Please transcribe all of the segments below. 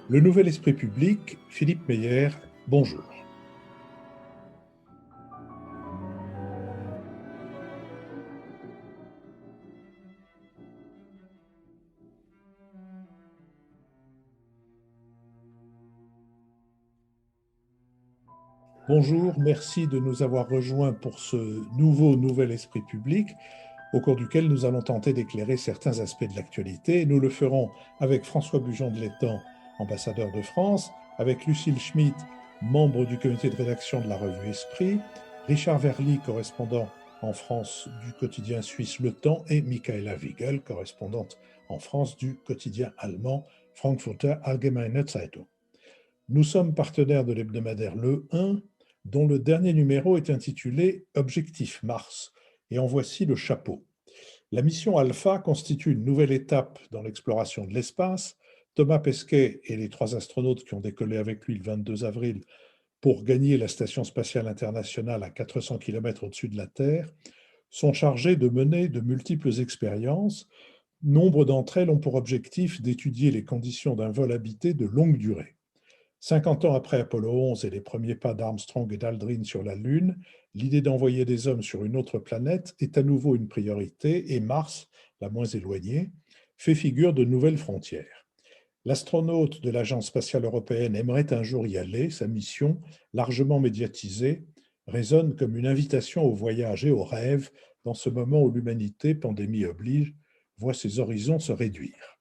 Le Nouvel Esprit Public, Philippe Meyer, bonjour. Bonjour, merci de nous avoir rejoints pour ce nouveau Nouvel Esprit Public, au cours duquel nous allons tenter d'éclairer certains aspects de l'actualité. Nous le ferons avec François Bujon de l'Étang, ambassadeur de France, avec Lucille Schmitt, membre du comité de rédaction de la revue Esprit, Richard Verly, correspondant en France du quotidien suisse Le Temps, et Michaela Wiegel, correspondante en France du quotidien allemand Frankfurter Allgemeine Zeitung. Nous sommes partenaires de l'hebdomadaire Le 1, dont le dernier numéro est intitulé Objectif Mars, et en voici le chapeau. La mission Alpha constitue une nouvelle étape dans l'exploration de l'espace. Thomas Pesquet et les 3 astronautes qui ont décollé avec lui le 22 avril pour gagner la Station spatiale internationale à 400 km au-dessus de la Terre sont chargés de mener de multiples expériences. Nombre d'entre elles ont pour objectif d'étudier les conditions d'un vol habité de longue durée. 50 ans après Apollo 11 et les premiers pas d'Armstrong et d'Aldrin sur la Lune, l'idée d'envoyer des hommes sur une autre planète est à nouveau une priorité et Mars, la moins éloignée, fait figure de nouvelles frontières. L'astronaute de l'Agence spatiale européenne aimerait un jour y aller. Sa mission, largement médiatisée, résonne comme une invitation au voyage et au rêve dans ce moment où l'humanité, pandémie oblige, voit ses horizons se réduire.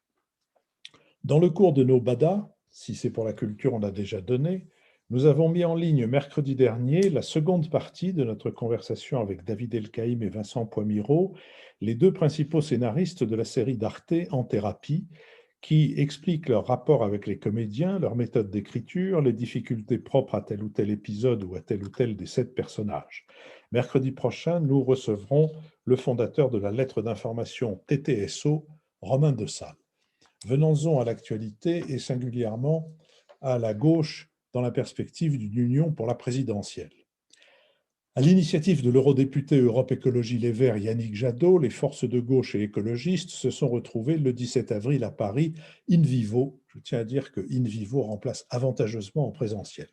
Dans le cours de nos BADA, si c'est pour la culture, on a déjà donné, nous avons mis en ligne mercredi dernier la seconde partie de notre conversation avec David Elkaïm et Vincent Poimiro, les 2 principaux scénaristes de la série d'Arte En thérapie, qui expliquent leur rapport avec les comédiens, leur méthode d'écriture, les difficultés propres à tel ou tel épisode ou à tel ou tel des 7 personnages. Mercredi prochain, nous recevrons le fondateur de la lettre d'information TTSO, Romain Dessal. Venons-en à l'actualité et singulièrement à la gauche dans la perspective d'une union pour la présidentielle. À l'initiative de l'eurodéputé Europe Écologie Les Verts Yannick Jadot, les forces de gauche et écologistes se sont retrouvées le 17 avril à Paris in vivo. Je tiens à dire que in vivo remplace avantageusement en présentiel.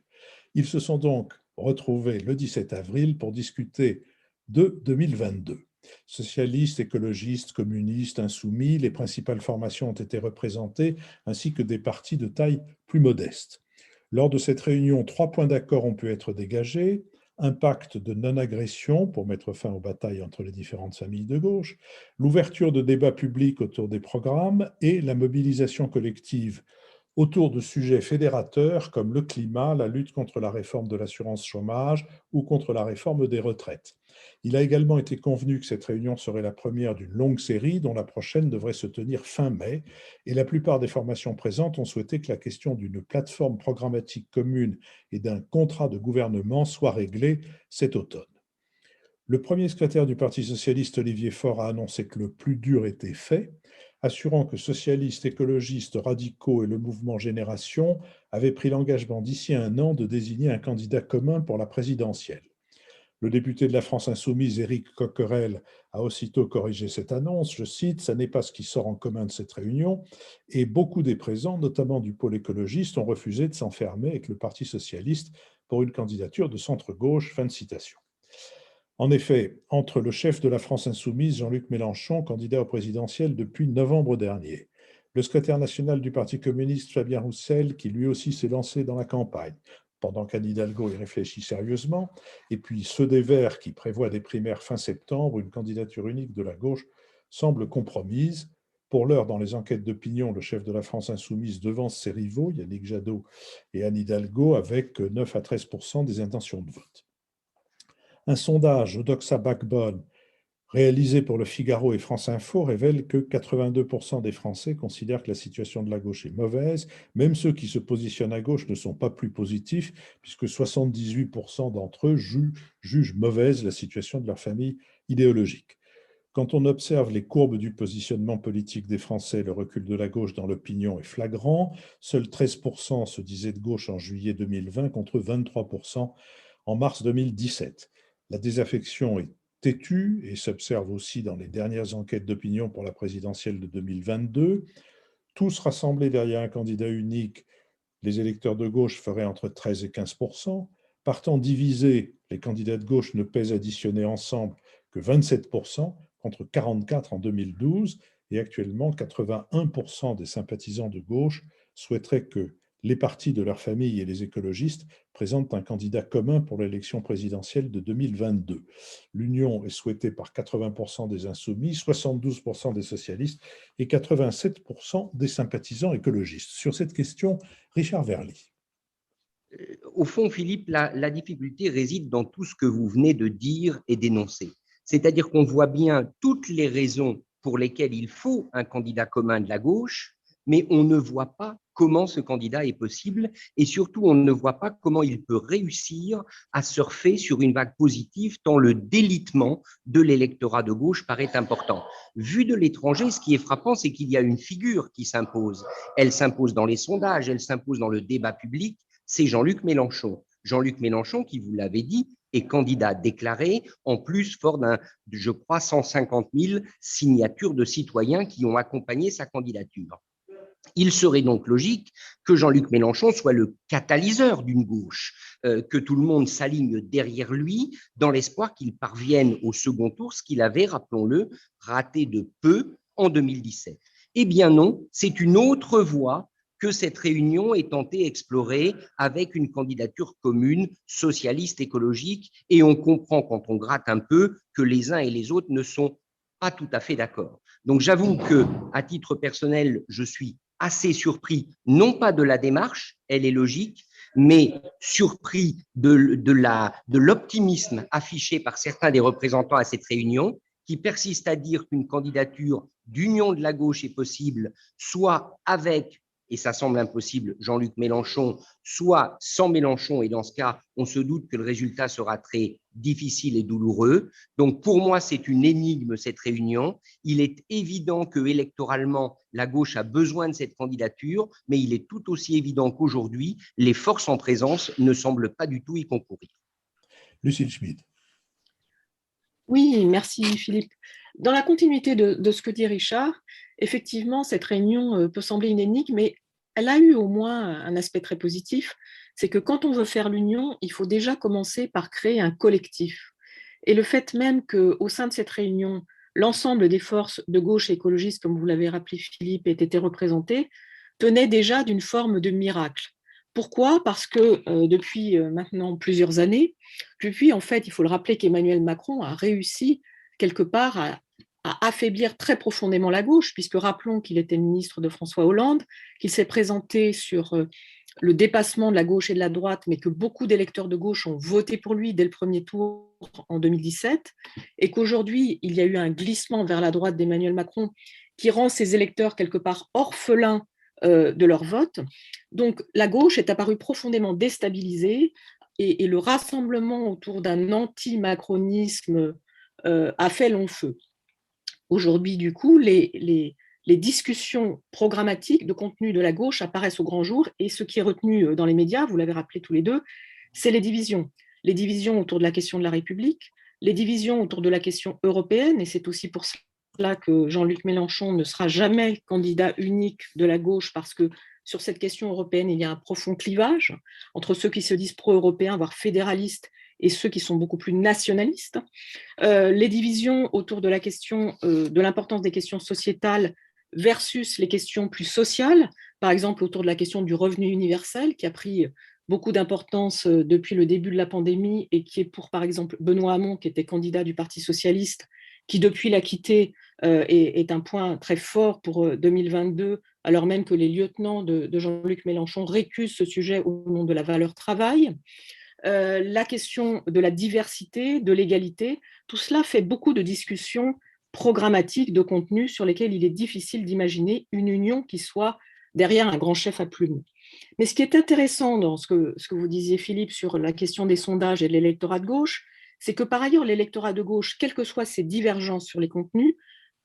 Ils se sont donc retrouvés le 17 avril pour discuter de 2022. Socialistes, écologistes, communistes, insoumis, les principales formations ont été représentées, ainsi que des partis de taille plus modeste. Lors de cette réunion, 3 points d'accord ont pu être dégagés: un pacte de non-agression pour mettre fin aux batailles entre les différentes familles de gauche, l'ouverture de débats publics autour des programmes et la mobilisation collective autour de sujets fédérateurs comme le climat, la lutte contre la réforme de l'assurance chômage ou contre la réforme des retraites. Il a également été convenu que cette réunion serait la première d'une longue série dont la prochaine devrait se tenir fin mai, et la plupart des formations présentes ont souhaité que la question d'une plateforme programmatique commune et d'un contrat de gouvernement soit réglée cet automne. Le premier secrétaire du Parti socialiste, Olivier Faure, a annoncé que le plus dur était fait, assurant que socialistes, écologistes, radicaux et le mouvement Génération avaient pris l'engagement d'ici 1 an de désigner un candidat commun pour la présidentielle. Le député de la France insoumise, Éric Coquerel, a aussitôt corrigé cette annonce. Je cite: ça n'est pas ce qui sort en commun de cette réunion, et beaucoup des présents, notamment du pôle écologiste, ont refusé de s'enfermer avec le Parti socialiste pour une candidature de centre-gauche. Fin de citation. En effet, entre le chef de la France insoumise, Jean-Luc Mélenchon, candidat au présidentiel depuis novembre dernier, le secrétaire national du Parti communiste, Fabien Roussel, qui lui aussi s'est lancé dans la campagne, pendant qu'Anne Hidalgo y réfléchit sérieusement, et puis ceux des Verts qui prévoient des primaires fin septembre, une candidature unique de la gauche semble compromise. Pour l'heure, dans les enquêtes d'opinion, le chef de la France insoumise devance ses rivaux, Yannick Jadot et Anne Hidalgo, avec 9 à 13% des intentions de vote. Un sondage Odoxa Backbone réalisé pour Le Figaro et France Info révèle que 82% des Français considèrent que la situation de la gauche est mauvaise. Même ceux qui se positionnent à gauche ne sont pas plus positifs, puisque 78% d'entre eux jugent mauvaise la situation de leur famille idéologique. Quand on observe les courbes du positionnement politique des Français, le recul de la gauche dans l'opinion est flagrant. Seuls 13% se disaient de gauche en juillet 2020 contre 23% en mars 2017. La désaffection est têtue et s'observe aussi dans les dernières enquêtes d'opinion pour la présidentielle de 2022. Tous rassemblés derrière un candidat unique, les électeurs de gauche feraient entre 13 et 15%. Partant divisés, les candidats de gauche ne pèsent additionnés ensemble que 27%, contre 44% en 2012. Et actuellement, 81% des sympathisants de gauche souhaiteraient que les partis de leur famille et les écologistes présentent un candidat commun pour l'élection présidentielle de 2022. L'union est souhaitée par 80% des insoumis, 72% des socialistes et 87% des sympathisants écologistes. Sur cette question, Richard Verly. Au fond, Philippe, la difficulté réside dans tout ce que vous venez de dire et d'énoncer. C'est-à-dire qu'on voit bien toutes les raisons pour lesquelles il faut un candidat commun de la gauche, mais on ne voit pas comment ce candidat est possible et surtout, on ne voit pas comment il peut réussir à surfer sur une vague positive tant le délitement de l'électorat de gauche paraît important. Vu de l'étranger, ce qui est frappant, c'est qu'il y a une figure qui s'impose. Elle s'impose dans les sondages, elle s'impose dans le débat public, c'est Jean-Luc Mélenchon. Jean-Luc Mélenchon, qui, vous l'avez dit, est candidat déclaré, en plus fort d'un, je crois, 150 000 signatures de citoyens qui ont accompagné sa candidature. Il serait donc logique que Jean-Luc Mélenchon soit le catalyseur d'une gauche, que tout le monde s'aligne derrière lui dans l'espoir qu'il parvienne au second tour, ce qu'il avait, rappelons-le, raté de peu en 2017. Eh bien non, c'est une autre voie que cette réunion est tentée explorer avec une candidature commune socialiste écologique et on comprend quand on gratte un peu que les uns et les autres ne sont pas tout à fait d'accord. Donc j'avoue que à titre personnel, je suis assez surpris, non pas de la démarche, elle est logique, mais surpris de l'optimisme affiché par certains des représentants à cette réunion qui persistent à dire qu'une candidature d'union de la gauche est possible, soit avec, et ça semble impossible, Jean-Luc Mélenchon, soit sans Mélenchon, et dans ce cas, on se doute que le résultat sera très difficile et douloureux. Donc pour moi, c'est une énigme, cette réunion. Il est évident que électoralement, la gauche a besoin de cette candidature, mais il est tout aussi évident qu'aujourd'hui, les forces en présence ne semblent pas du tout y concourir. Lucille Schmitt. Oui, merci Philippe. Dans la continuité de ce que dit Richard, effectivement, cette réunion peut sembler une énigme, mais elle a eu au moins un aspect très positif, c'est que quand on veut faire l'union, il faut déjà commencer par créer un collectif. Et le fait même qu'au sein de cette réunion, l'ensemble des forces de gauche et écologistes, comme vous l'avez rappelé Philippe, aient été représentées, tenait déjà d'une forme de miracle. Pourquoi ? Parce que depuis maintenant plusieurs années, depuis, en fait, il faut le rappeler qu'Emmanuel Macron a réussi quelque part à affaiblir très profondément la gauche, puisque rappelons qu'il était ministre de François Hollande, qu'il s'est présenté sur le dépassement de la gauche et de la droite, mais que beaucoup d'électeurs de gauche ont voté pour lui dès le premier tour en 2017, et qu'aujourd'hui, il y a eu un glissement vers la droite d'Emmanuel Macron qui rend ses électeurs quelque part orphelins de leur vote. Donc la gauche est apparue profondément déstabilisée et le rassemblement autour d'un anti-macronisme a fait long feu. Aujourd'hui, du coup, les discussions programmatiques de contenu de la gauche apparaissent au grand jour et ce qui est retenu dans les médias, vous l'avez rappelé tous les deux, c'est les divisions. Les divisions autour de la question de la République, les divisions autour de la question européenne, et c'est aussi pour cela que Jean-Luc Mélenchon ne sera jamais candidat unique de la gauche parce que sur cette question européenne, il y a un profond clivage entre ceux qui se disent pro-européens, voire fédéralistes, et ceux qui sont beaucoup plus nationalistes. Les divisions autour de la question de l'importance des questions sociétales versus les questions plus sociales, par exemple autour de la question du revenu universel, qui a pris beaucoup d'importance depuis le début de la pandémie et qui est pour, par exemple, Benoît Hamon, qui était candidat du Parti socialiste, qui depuis l'a quitté, est un point très fort pour 2022, alors même que les lieutenants de Jean-Luc Mélenchon récusent ce sujet au nom de la valeur travail. La question de la diversité, de l'égalité, tout cela fait beaucoup de discussions programmatiques, de contenu sur lesquelles il est difficile d'imaginer une union qui soit derrière un grand chef à plumes. Mais ce qui est intéressant dans ce que vous disiez, Philippe, sur la question des sondages et de l'électorat de gauche, c'est que par ailleurs, l'électorat de gauche, quelles que soient ses divergences sur les contenus,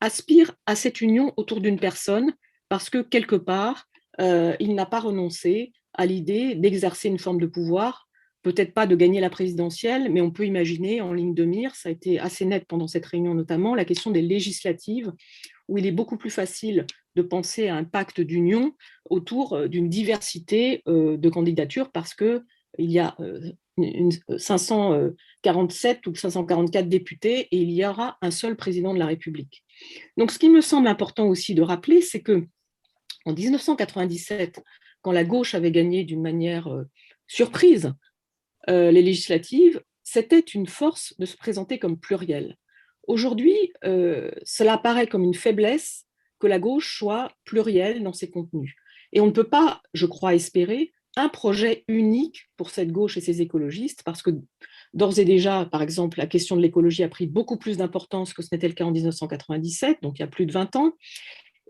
aspire à cette union autour d'une personne parce que quelque part, il n'a pas renoncé à l'idée d'exercer une forme de pouvoir, peut-être pas de gagner la présidentielle, mais on peut imaginer en ligne de mire, ça a été assez net pendant cette réunion notamment, la question des législatives, où il est beaucoup plus facile de penser à un pacte d'union autour d'une diversité de candidatures parce qu'il y a 547 ou 544 députés et il y aura un seul président de la République. Donc, ce qui me semble important aussi de rappeler, c'est que en 1997, quand la gauche avait gagné d'une manière surprise les législatives, c'était une force de se présenter comme plurielle. Aujourd'hui, cela apparaît comme une faiblesse que la gauche soit plurielle dans ses contenus. Et on ne peut pas, je crois, espérer un projet unique pour cette gauche et ces écologistes, parce que d'ores et déjà, par exemple, la question de l'écologie a pris beaucoup plus d'importance que ce n'était le cas en 1997, donc il y a plus de 20 ans.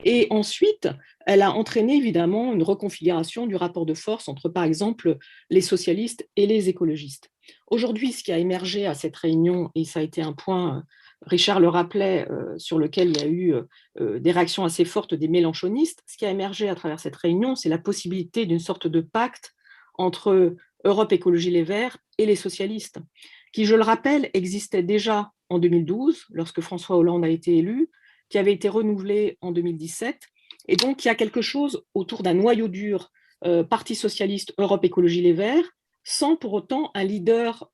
Et ensuite, elle a entraîné évidemment une reconfiguration du rapport de force entre, par exemple, les socialistes et les écologistes. Aujourd'hui, ce qui a émergé à cette réunion, et ça a été un point, Richard le rappelait, sur lequel il y a eu des réactions assez fortes des mélenchonistes, ce qui a émergé à travers cette réunion, c'est la possibilité d'une sorte de pacte entre Europe Écologie Les Verts et les socialistes, qui, je le rappelle, existait déjà en 2012, lorsque François Hollande a été élu, qui avait été renouvelé en 2017. Et donc, il y a quelque chose autour d'un noyau dur Parti socialiste, Europe Écologie Les Verts, sans pour autant un leader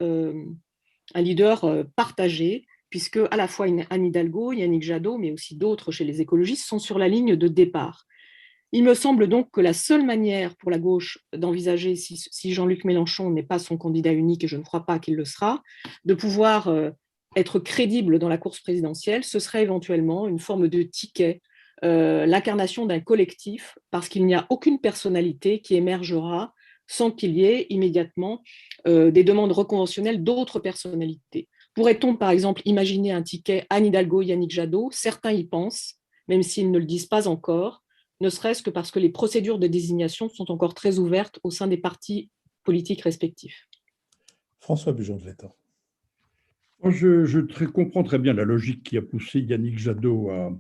partagé, puisque à la fois Anne Hidalgo, Yannick Jadot, mais aussi d'autres chez les écologistes sont sur la ligne de départ. Il me semble donc que la seule manière pour la gauche d'envisager, si Jean-Luc Mélenchon n'est pas son candidat unique, et je ne crois pas qu'il le sera, de pouvoir être crédible dans la course présidentielle, ce serait éventuellement une forme de ticket, l'incarnation d'un collectif, parce qu'il n'y a aucune personnalité qui émergera sans qu'il y ait immédiatement des demandes reconventionnelles d'autres personnalités. Pourrait-on, par exemple, imaginer un ticket Anne Hidalgo, Yannick Jadot? Certains y pensent, même s'ils ne le disent pas encore, ne serait-ce que parce que les procédures de désignation sont encore très ouvertes au sein des partis politiques respectifs. François Bujon de l'Étang. Je comprends très bien la logique qui a poussé Yannick Jadot à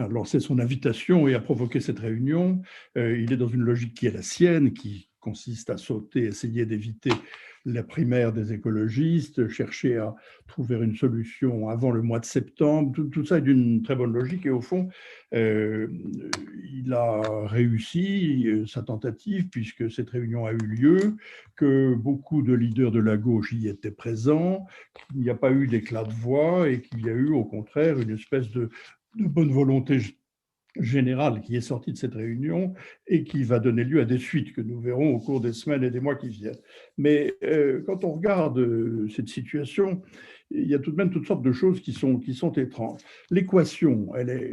lancer son invitation et à provoquer cette réunion. Il est dans une logique qui est la sienne, qui consiste à sauter, essayer d'éviter la primaire des écologistes, chercher à trouver une solution avant le mois de septembre. Tout ça est d'une très bonne logique et au fond, il a réussi sa tentative puisque cette réunion a eu lieu, que beaucoup de leaders de la gauche y étaient présents, qu'il n'y a pas eu d'éclat de voix et qu'il y a eu au contraire une espèce de bonne volonté générale qui est sortie de cette réunion et qui va donner lieu à des suites que nous verrons au cours des semaines et des mois qui viennent. Mais quand on regarde cette situation, il y a tout de même toutes sortes de choses qui sont étranges. L'équation,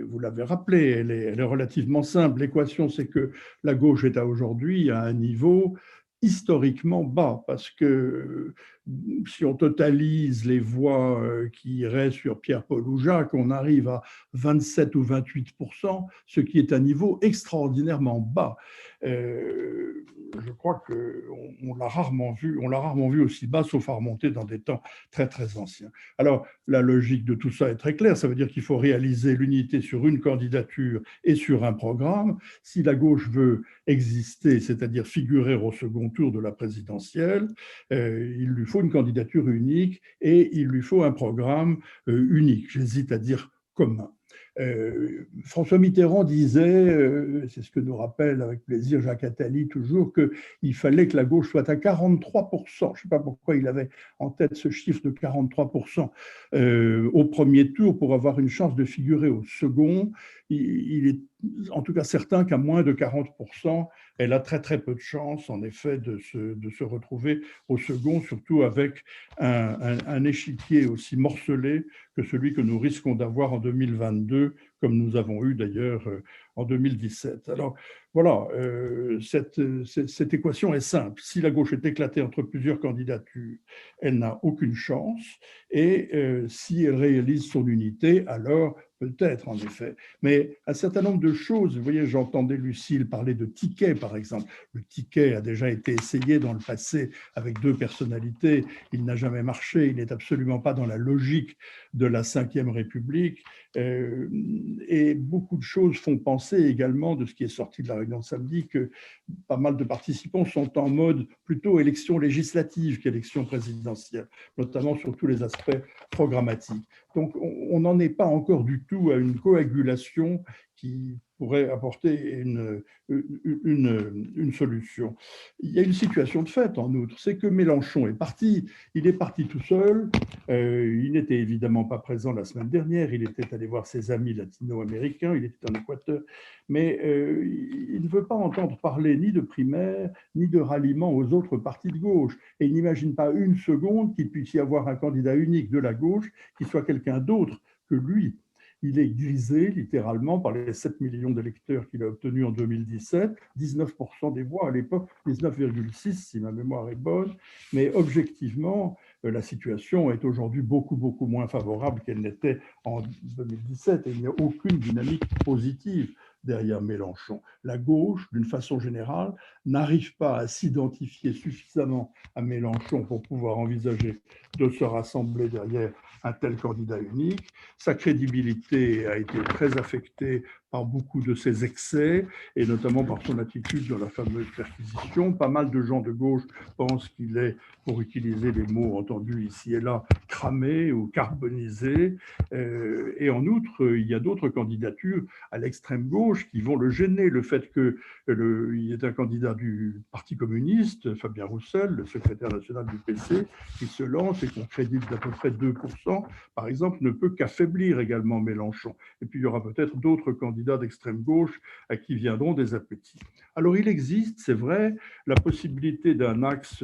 vous l'avez rappelé, elle est relativement simple. L'équation, c'est que la gauche est aujourd'hui à un niveau historiquement bas, parce que si on totalise les voix qui restent sur Pierre-Paul ou Jacques, on arrive à 27 ou 28%, ce qui est un niveau extraordinairement bas. Je crois qu'on l'a rarement vu aussi bas, sauf à remonter dans des temps très très anciens. Alors, la logique de tout ça est très claire, ça veut dire qu'il faut réaliser l'unité sur une candidature et sur un programme. Si la gauche veut exister, c'est-à-dire figurer au second tour de la présidentielle, il lui faut une candidature unique et il lui faut un programme unique. J'hésite à dire commun. François Mitterrand disait, c'est ce que nous rappelle avec plaisir Jacques Attali toujours, qu'il fallait que la gauche soit à 43%. Je ne sais pas pourquoi il avait en tête ce chiffre de 43% au premier tour pour avoir une chance de figurer au second. Il est en tout cas certain qu'à moins de 40%, elle a très très peu de chances en effet de se retrouver au second, surtout avec un échiquier aussi morcelé que celui que nous risquons d'avoir en 2022, comme nous avons eu d'ailleurs en 2017. Alors voilà, cette équation est simple. Si la gauche est éclatée entre plusieurs candidatures, elle n'a aucune chance. Et si elle réalise son unité, alors peut-être en effet. Mais un certain nombre de choses, vous voyez, j'entendais Lucille parler de ticket par exemple. Le ticket a déjà été essayé dans le passé avec deux personnalités. Il n'a jamais marché. Il n'est absolument pas dans la logique de la Ve République. Et beaucoup de choses font penser penser également de ce qui est sorti de la réunion de samedi, que pas mal de participants sont en mode plutôt élection législative qu'élection présidentielle, notamment sur tous les aspects programmatiques. Donc, on n'en est pas encore du tout à une coagulation qui pourrait apporter une solution. Il y a une situation de fait, en outre, c'est que Mélenchon est parti. Il est parti tout seul. Il n'était évidemment pas présent la semaine dernière. Il était allé voir ses amis latino-américains. Il était en Équateur. Mais il ne veut pas entendre parler ni de primaire, ni de ralliement aux autres partis de gauche. Et il n'imagine pas une seconde qu'il puisse y avoir un candidat unique de la gauche qui soit quelqu'un d'autre que lui. Il est grisé littéralement par les 7 millions d'électeurs qu'il a obtenus en 2017, 19% des voix à l'époque, 19,6 si ma mémoire est bonne, mais objectivement, la situation est aujourd'hui beaucoup moins favorable qu'elle n'était en 2017 et il n'y a aucune dynamique positive derrière Mélenchon. La gauche, d'une façon générale, n'arrive pas à s'identifier suffisamment à Mélenchon pour pouvoir envisager de se rassembler derrière un tel candidat unique. Sa crédibilité a été très affectée par beaucoup de ses excès, et notamment par son attitude dans la fameuse perquisition. Pas mal de gens de gauche pensent qu'il est, pour utiliser les mots entendus ici et là, cramé ou carbonisé. Et en outre, il y a d'autres candidatures à l'extrême gauche qui vont le gêner. Le fait qu'il est un candidat du Parti communiste, Fabien Roussel, le secrétaire national du PC, qui se lance et qu'on crédite d'à peu près 2%, par exemple, ne peut qu'affaiblir également Mélenchon. Et puis, il y aura peut-être d'autres candidats d'extrême gauche à qui viendront des appétits. Alors, il existe, c'est vrai, la possibilité d'un axe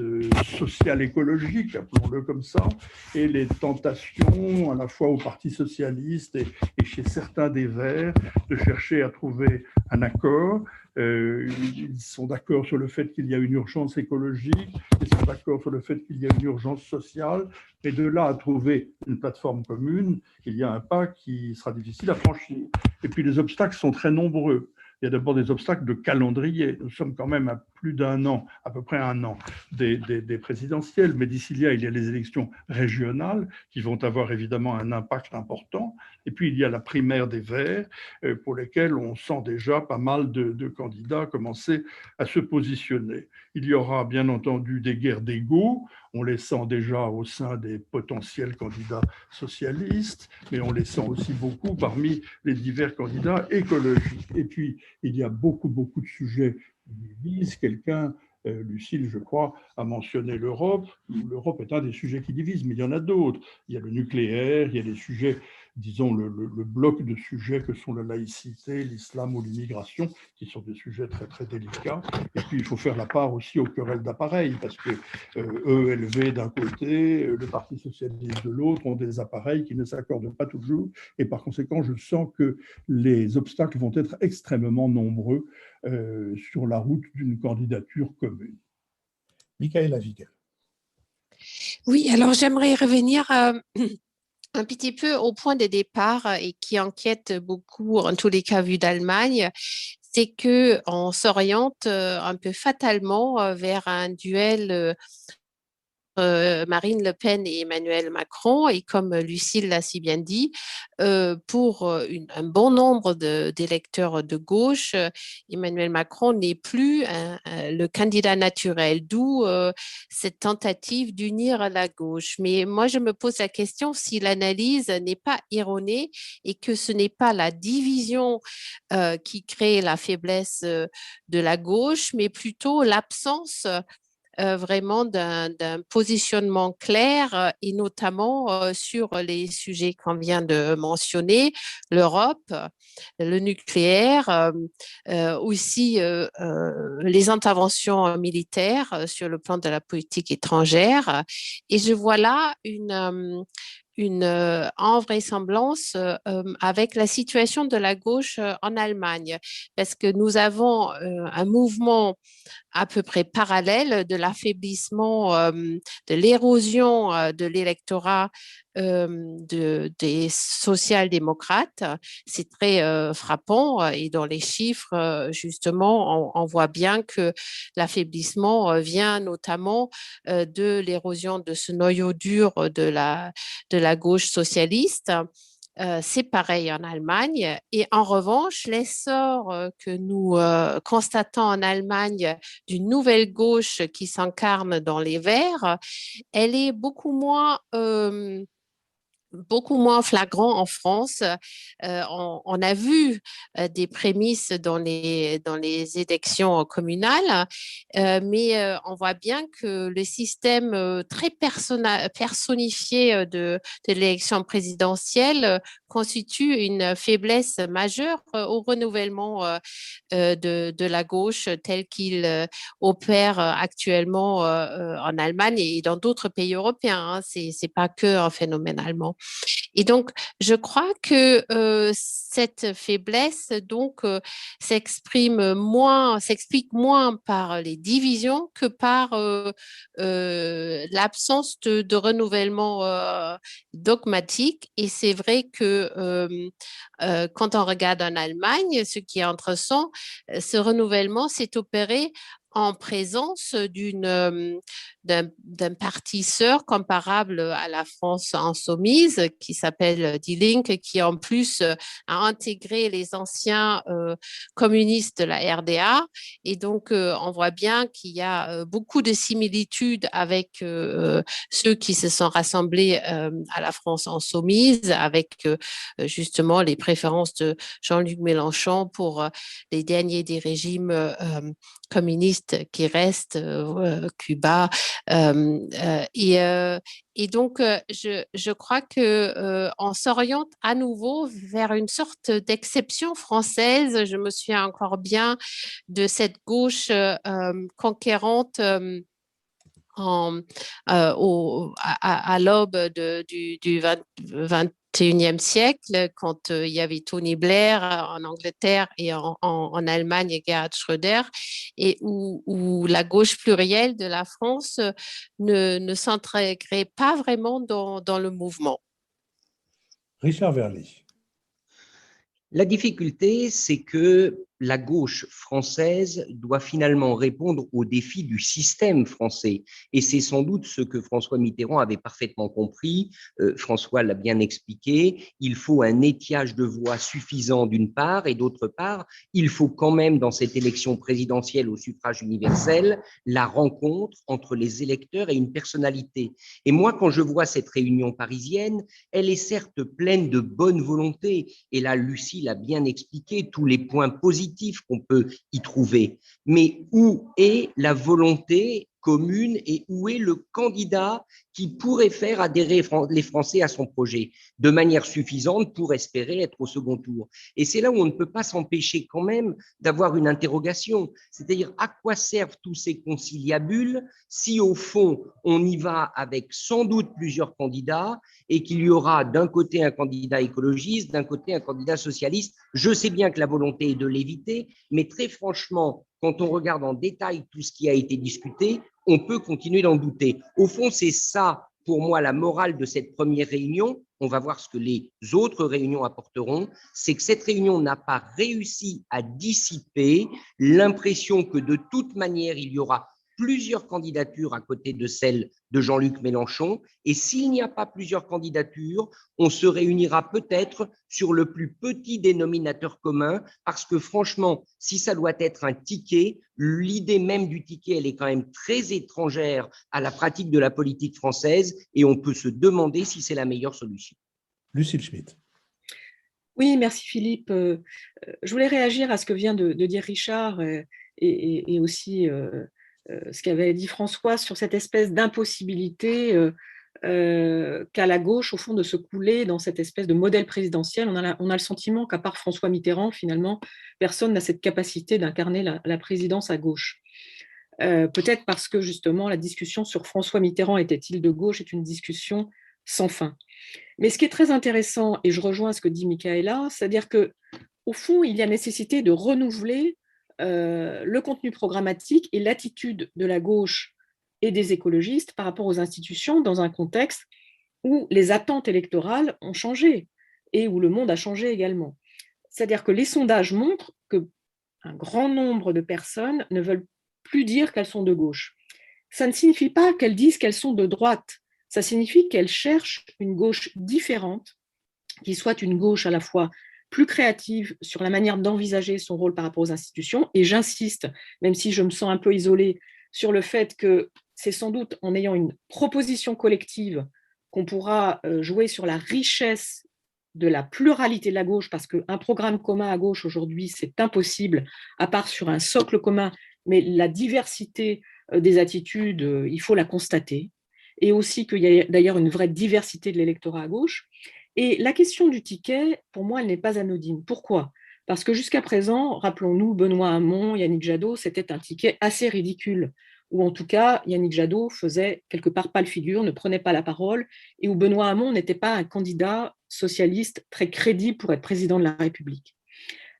social-écologique, appelons-le comme ça, et les tentations, à la fois au Parti socialiste et chez certains des Verts, de chercher à trouver un accord. Ils sont d'accord sur le fait qu'il y a une urgence écologique, ils sont d'accord sur le fait qu'il y a une urgence sociale, et de là à trouver une plateforme commune, il y a un pas qui sera difficile à franchir. Et puis les obstacles sont très nombreux. Il y a d'abord des obstacles de calendrier. Nous sommes quand même à plus d'un an, à peu près un an des présidentielles, mais d'ici là, il y a les élections régionales qui vont avoir évidemment un impact important. Et puis, il y a la primaire des Verts, pour lesquels on sent déjà pas mal de candidats commencer à se positionner. Il y aura bien entendu des guerres d'ego. On les sent déjà au sein des potentiels candidats socialistes, mais on les sent aussi beaucoup parmi les divers candidats écologiques. Et puis, il y a beaucoup de sujets qui divisent. Quelqu'un, Lucille, je crois, a mentionné l'Europe. L'Europe est un des sujets qui divise, mais il y en a d'autres. Il y a le nucléaire, il y a des sujets, disons, le bloc de sujets que sont la laïcité, l'islam ou l'immigration, qui sont des sujets très délicats. Et puis, il faut faire la part aussi aux querelles d'appareils, parce que ELV d'un côté, le Parti socialiste de l'autre, ont des appareils qui ne s'accordent pas toujours. Et par conséquent, je sens que les obstacles vont être extrêmement nombreux sur la route d'une candidature commune. Michaëla Wiegel. Oui, alors j'aimerais revenir un petit peu au point de départ et qui inquiète beaucoup, en tous les cas vu d'Allemagne, c'est qu'on s'oriente un peu fatalement vers un duel Marine Le Pen et Emmanuel Macron, et comme Lucille l'a si bien dit, pour un bon nombre d'électeurs de gauche, Emmanuel Macron n'est plus le candidat naturel, d'où cette tentative d'unir la gauche. Mais moi, je me pose la question si l'analyse n'est pas erronée et que ce n'est pas la division qui crée la faiblesse de la gauche, mais plutôt l'absence vraiment d'un positionnement clair et notamment sur les sujets qu'on vient de mentionner, l'Europe, le nucléaire, aussi les interventions militaires sur le plan de la politique étrangère. Et je vois là une invraisemblance avec la situation de la gauche en Allemagne, parce que nous avons un mouvement à peu près parallèle de l'affaiblissement, de l'érosion de l'électorat des social-démocrates. C'est très frappant et dans les chiffres, justement, on voit bien que l'affaiblissement vient notamment de l'érosion de ce noyau dur de la gauche socialiste. C'est pareil en Allemagne. Et en revanche, l'essor que nous constatons en Allemagne d'une nouvelle gauche qui s'incarne dans les Verts, elle est beaucoup moins flagrant en France. On a vu des prémices dans les élections communales, mais on voit bien que le système très personnifié de l'élection présidentielle constitue une faiblesse majeure au renouvellement de la gauche tel qu'il opère actuellement en Allemagne et dans d'autres pays européens. Hein. C'est pas que un phénomène allemand. Et donc, je crois que cette faiblesse s'explique moins par les divisions que par l'absence de renouvellement dogmatique. Et c'est vrai que quand on regarde en Allemagne, ce qui est intéressant, ce renouvellement s'est opéré en présence d'un parti sœur comparable à la France insoumise qui s'appelle Die Linke, qui en plus a intégré les anciens communistes de la RDA. Et donc, on voit bien qu'il y a beaucoup de similitudes avec ceux qui se sont rassemblés à la France insoumise, avec justement les préférences de Jean-Luc Mélenchon pour les derniers des régimes communistes qui restent, Cuba. Et donc, je crois qu'on s'oriente à nouveau vers une sorte d'exception française. Je me souviens encore bien de cette gauche conquérante à l'aube du 21e siècle, quand il y avait Tony Blair en Angleterre et en Allemagne, Gerhard Schröder, et où la gauche plurielle de la France ne s'intégrait pas vraiment dans le mouvement. Richard Verly. La difficulté, c'est que la gauche française doit finalement répondre aux défis du système français. Et c'est sans doute ce que François Mitterrand avait parfaitement compris. François l'a bien expliqué. Il faut un étiage de voix suffisant d'une part, et d'autre part, il faut quand même, dans cette élection présidentielle au suffrage universel, la rencontre entre les électeurs et une personnalité. Et moi, quand je vois cette réunion parisienne, elle est certes pleine de bonne volonté. Et là, Lucie l'a bien expliqué, tous les points positifs qu'on peut y trouver. Mais où est la volonté commune et où est le candidat qui pourrait faire adhérer les Français à son projet de manière suffisante pour espérer être au second tour? Et c'est là où on ne peut pas s'empêcher quand même d'avoir une interrogation, c'est-à-dire à quoi servent tous ces conciliabules si au fond on y va avec sans doute plusieurs candidats et qu'il y aura d'un côté un candidat écologiste, d'un côté un candidat socialiste. Je sais bien que la volonté est de l'éviter, mais très franchement, quand on regarde en détail tout ce qui a été discuté, on peut continuer d'en douter. Au fond, c'est ça, pour moi, la morale de cette première réunion. On va voir ce que les autres réunions apporteront. C'est que cette réunion n'a pas réussi à dissiper l'impression que de toute manière, il y aura plusieurs candidatures à côté de celle de Jean-Luc Mélenchon. Et s'il n'y a pas plusieurs candidatures, on se réunira peut-être sur le plus petit dénominateur commun, parce que franchement, si ça doit être un ticket, l'idée même du ticket, elle est quand même très étrangère à la pratique de la politique française, et on peut se demander si c'est la meilleure solution. Lucille Schmitt. Oui, merci Philippe. Je voulais réagir à ce que vient de dire Richard et aussi ce qu'avait dit François sur cette espèce d'impossibilité qu'a la gauche, au fond, de se couler dans cette espèce de modèle présidentiel. On a le sentiment qu'à part François Mitterrand, finalement, personne n'a cette capacité d'incarner la présidence à gauche. Peut-être parce que, justement, la discussion sur François Mitterrand était-il de gauche est une discussion sans fin. Mais ce qui est très intéressant, et je rejoins ce que dit Michaela, c'est-à-dire qu'au fond, il y a nécessité de renouveler le contenu programmatique et l'attitude de la gauche et des écologistes par rapport aux institutions dans un contexte où les attentes électorales ont changé et où le monde a changé également. C'est-à-dire que les sondages montrent qu'un grand nombre de personnes ne veulent plus dire qu'elles sont de gauche. Ça ne signifie pas qu'elles disent qu'elles sont de droite. Ça signifie qu'elles cherchent une gauche différente, qui soit une gauche à la fois plus créative sur la manière d'envisager son rôle par rapport aux institutions. Et j'insiste, même si je me sens un peu isolée, sur le fait que c'est sans doute en ayant une proposition collective qu'on pourra jouer sur la richesse de la pluralité de la gauche, parce qu'un programme commun à gauche aujourd'hui, c'est impossible, à part sur un socle commun, mais la diversité des attitudes, il faut la constater, et aussi qu'il y a d'ailleurs une vraie diversité de l'électorat à gauche. Et la question du ticket, pour moi, elle n'est pas anodine. Pourquoi ? Parce que jusqu'à présent, rappelons-nous, Benoît Hamon, Yannick Jadot, c'était un ticket assez ridicule, où en tout cas, Yannick Jadot faisait quelque part pâle figure, ne prenait pas la parole, et où Benoît Hamon n'était pas un candidat socialiste très crédible pour être président de la République.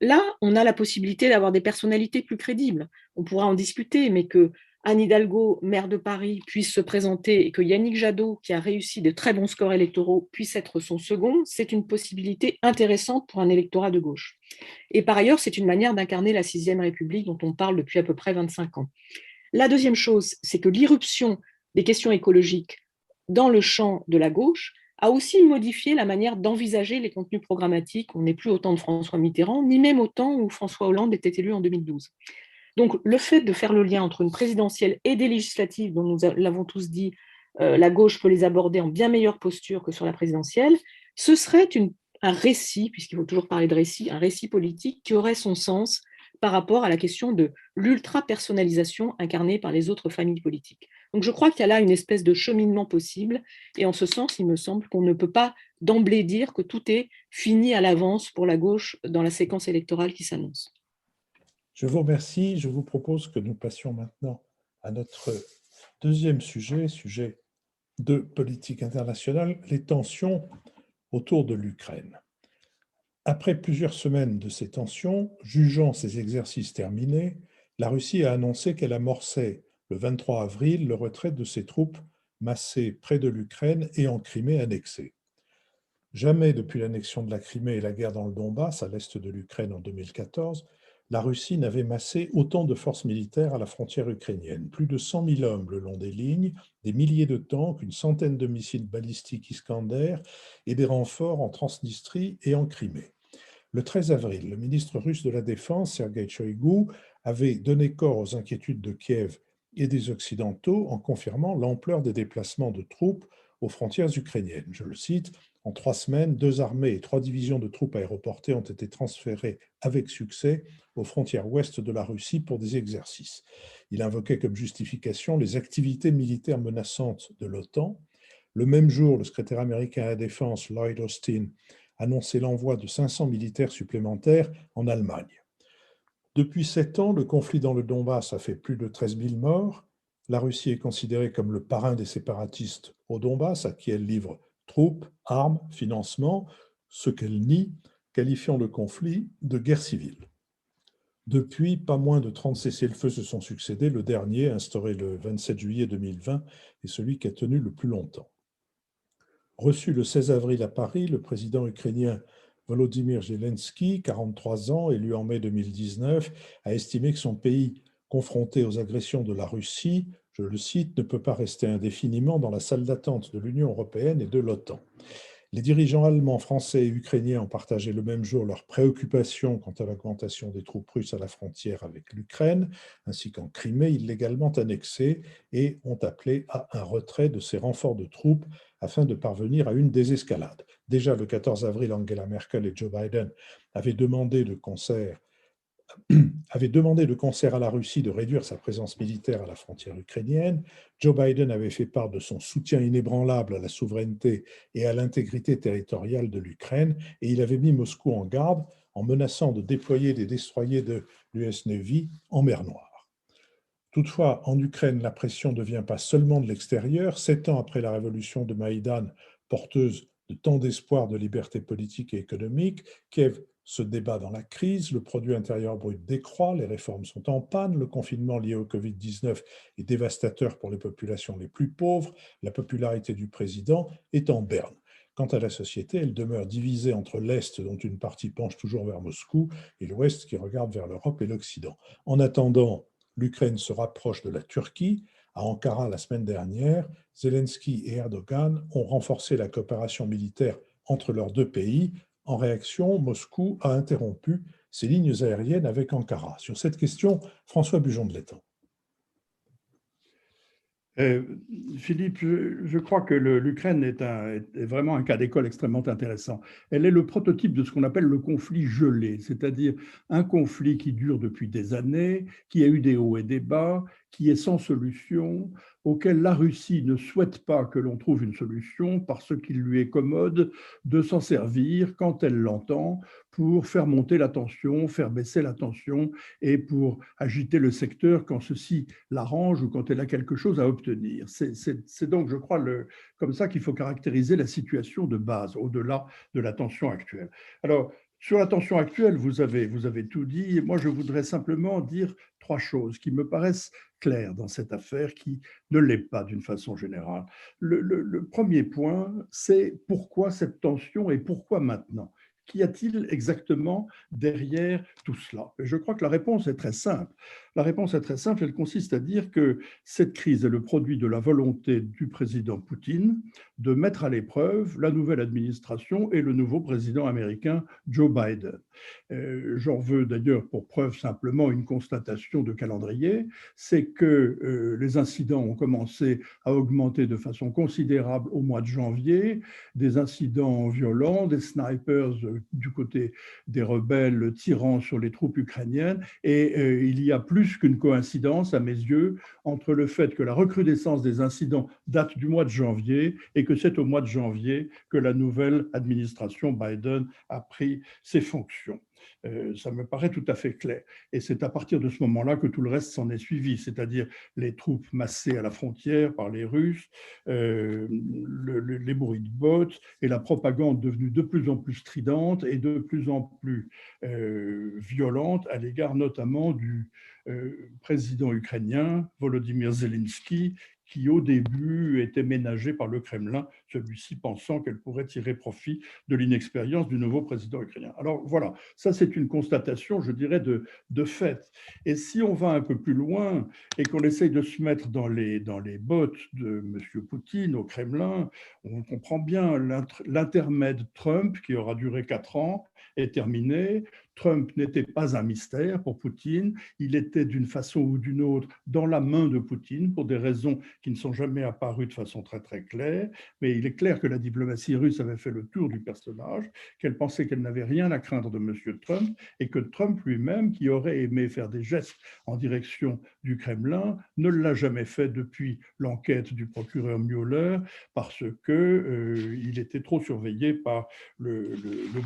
Là, on a la possibilité d'avoir des personnalités plus crédibles. On pourra en discuter, mais que Anne Hidalgo, maire de Paris, puisse se présenter et que Yannick Jadot, qui a réussi de très bons scores électoraux, puisse être son second, c'est une possibilité intéressante pour un électorat de gauche. Et par ailleurs, c'est une manière d'incarner la 6e République dont on parle depuis à peu près 25 ans. La deuxième chose, c'est que l'irruption des questions écologiques dans le champ de la gauche a aussi modifié la manière d'envisager les contenus programmatiques. On n'est plus au temps de François Mitterrand, ni même au temps où François Hollande était élu en 2012. Donc, le fait de faire le lien entre une présidentielle et des législatives, dont nous l'avons tous dit, la gauche peut les aborder en bien meilleure posture que sur la présidentielle, ce serait un récit, puisqu'il faut toujours parler de récit, un récit politique qui aurait son sens par rapport à la question de l'ultra-personnalisation incarnée par les autres familles politiques. Donc, je crois qu'il y a là une espèce de cheminement possible, et en ce sens, il me semble qu'on ne peut pas d'emblée dire que tout est fini à l'avance pour la gauche dans la séquence électorale qui s'annonce. Je vous remercie. Je vous propose que nous passions maintenant à notre deuxième sujet de politique internationale, les tensions autour de l'Ukraine. Après plusieurs semaines de ces tensions, jugeant ces exercices terminés, la Russie a annoncé qu'elle amorçait le 23 avril le retrait de ses troupes massées près de l'Ukraine et en Crimée annexée. Jamais depuis l'annexion de la Crimée et la guerre dans le Donbass, à l'est de l'Ukraine en 2014, la Russie n'avait massé autant de forces militaires à la frontière ukrainienne. Plus de 100 000 hommes le long des lignes, des milliers de tanks, une centaine de missiles balistiques Iskander et des renforts en Transnistrie et en Crimée. Le 13 avril, le ministre russe de la Défense, Sergei Shoigu, avait donné corps aux inquiétudes de Kiev et des Occidentaux en confirmant l'ampleur des déplacements de troupes aux frontières ukrainiennes. Je le cite, « En 3 semaines, 2 armées et 3 divisions de troupes aéroportées ont été transférées avec succès aux frontières ouest de la Russie pour des exercices. » Il invoquait comme justification les activités militaires menaçantes de l'OTAN. Le même jour, le secrétaire américain à la Défense, Lloyd Austin, annonçait l'envoi de 500 militaires supplémentaires en Allemagne. Depuis 7 ans, le conflit dans le Donbass a fait plus de 13 000 morts. La Russie est considérée comme le parrain des séparatistes au Donbass, à qui elle livre troupes, armes, financement, ce qu'elle nie, qualifiant le conflit de guerre civile. Depuis, pas moins de 30 cessez-le-feu se sont succédés. Le dernier, instauré le 27 juillet 2020, est celui qui a tenu le plus longtemps. Reçu le 16 avril à Paris, le président ukrainien Volodymyr Zelensky, 43 ans, élu en mai 2019, a estimé que son pays, confronté aux agressions de la Russie, je le cite, ne peut pas rester indéfiniment dans la salle d'attente de l'Union européenne et de l'OTAN. Les dirigeants allemands, français et ukrainiens ont partagé le même jour leurs préoccupations quant à l'augmentation des troupes russes à la frontière avec l'Ukraine, ainsi qu'en Crimée, illégalement annexée, et ont appelé à un retrait de ces renforts de troupes afin de parvenir à une désescalade. Déjà le 14 avril, Angela Merkel et Joe Biden avaient demandé de concert à la Russie de réduire sa présence militaire à la frontière ukrainienne. Joe Biden avait fait part de son soutien inébranlable à la souveraineté et à l'intégrité territoriale de l'Ukraine, et il avait mis Moscou en garde en menaçant de déployer des destroyers de l'US Navy en mer Noire. Toutefois, en Ukraine, la pression ne vient pas seulement de l'extérieur. 7 ans après la révolution de Maïdan, porteuse de tant d'espoir de liberté politique et économique, Kiev se débat dans la crise, le produit intérieur brut décroît, les réformes sont en panne, le confinement lié au Covid-19 est dévastateur pour les populations les plus pauvres, la popularité du président est en berne. Quant à la société, elle demeure divisée entre l'Est, dont une partie penche toujours vers Moscou, et l'Ouest qui regarde vers l'Europe et l'Occident. En attendant, l'Ukraine se rapproche de la Turquie. À Ankara, la semaine dernière, Zelensky et Erdogan ont renforcé la coopération militaire entre leurs deux pays. En réaction, Moscou a interrompu ses lignes aériennes avec Ankara. Sur cette question, François Bujon de l'Étang. Philippe, je crois que l'Ukraine est vraiment un cas d'école extrêmement intéressant. Elle est le prototype de ce qu'on appelle le conflit gelé, c'est-à-dire un conflit qui dure depuis des années, qui a eu des hauts et des bas, qui est sans solution, auquel la Russie ne souhaite pas que l'on trouve une solution parce qu'il lui est commode de s'en servir quand elle l'entend pour faire monter la tension, faire baisser la tension et pour agiter le secteur quand ceci l'arrange ou quand elle a quelque chose à obtenir. C'est donc, je crois, comme ça qu'il faut caractériser la situation de base, au-delà de la tension actuelle. Alors, sur la tension actuelle, vous avez tout dit. Et moi, je voudrais simplement dire trois choses qui me paraissent claires dans cette affaire, qui ne l'est pas d'une façon générale. Le premier point, c'est pourquoi cette tension et pourquoi maintenant ? Qu'y a-t-il exactement derrière tout cela? Je crois que la réponse est très simple. La réponse est très simple, elle consiste à dire que cette crise est le produit de la volonté du président Poutine de mettre à l'épreuve la nouvelle administration et le nouveau président américain Joe Biden. J'en veux d'ailleurs pour preuve simplement une constatation de calendrier, c'est que les incidents ont commencé à augmenter de façon considérable au mois de janvier, des incidents violents, des snipers du côté des rebelles tirant sur les troupes ukrainiennes, et il y a plus qu'une coïncidence à mes yeux entre le fait que la recrudescence des incidents date du mois de janvier et que c'est au mois de janvier que la nouvelle administration Biden a pris ses fonctions. Ça me paraît tout à fait clair. Et c'est à partir de ce moment-là que tout le reste s'en est suivi, c'est-à-dire les troupes massées à la frontière par les Russes, les bruits de bottes et la propagande devenue de plus en plus stridente et de plus en plus violente à l'égard notamment du président ukrainien Volodymyr Zelensky, qui au début était ménagée par le Kremlin, celui-ci pensant qu'elle pourrait tirer profit de l'inexpérience du nouveau président ukrainien. Alors voilà, ça c'est une constatation, je dirais, de fait. Et si on va un peu plus loin et qu'on essaye de se mettre dans les bottes de M. Poutine au Kremlin, on comprend bien l'intermède Trump, qui aura duré 4 ans, est terminé. Trump n'était pas un mystère pour Poutine, il était d'une façon ou d'une autre dans la main de Poutine pour des raisons qui ne sont jamais apparues de façon très très claire, mais il est clair que la diplomatie russe avait fait le tour du personnage, qu'elle pensait qu'elle n'avait rien à craindre de M. Trump et que Trump lui-même, qui aurait aimé faire des gestes en direction du Kremlin, ne l'a jamais fait depuis l'enquête du procureur Mueller parce qu'il était trop surveillé par le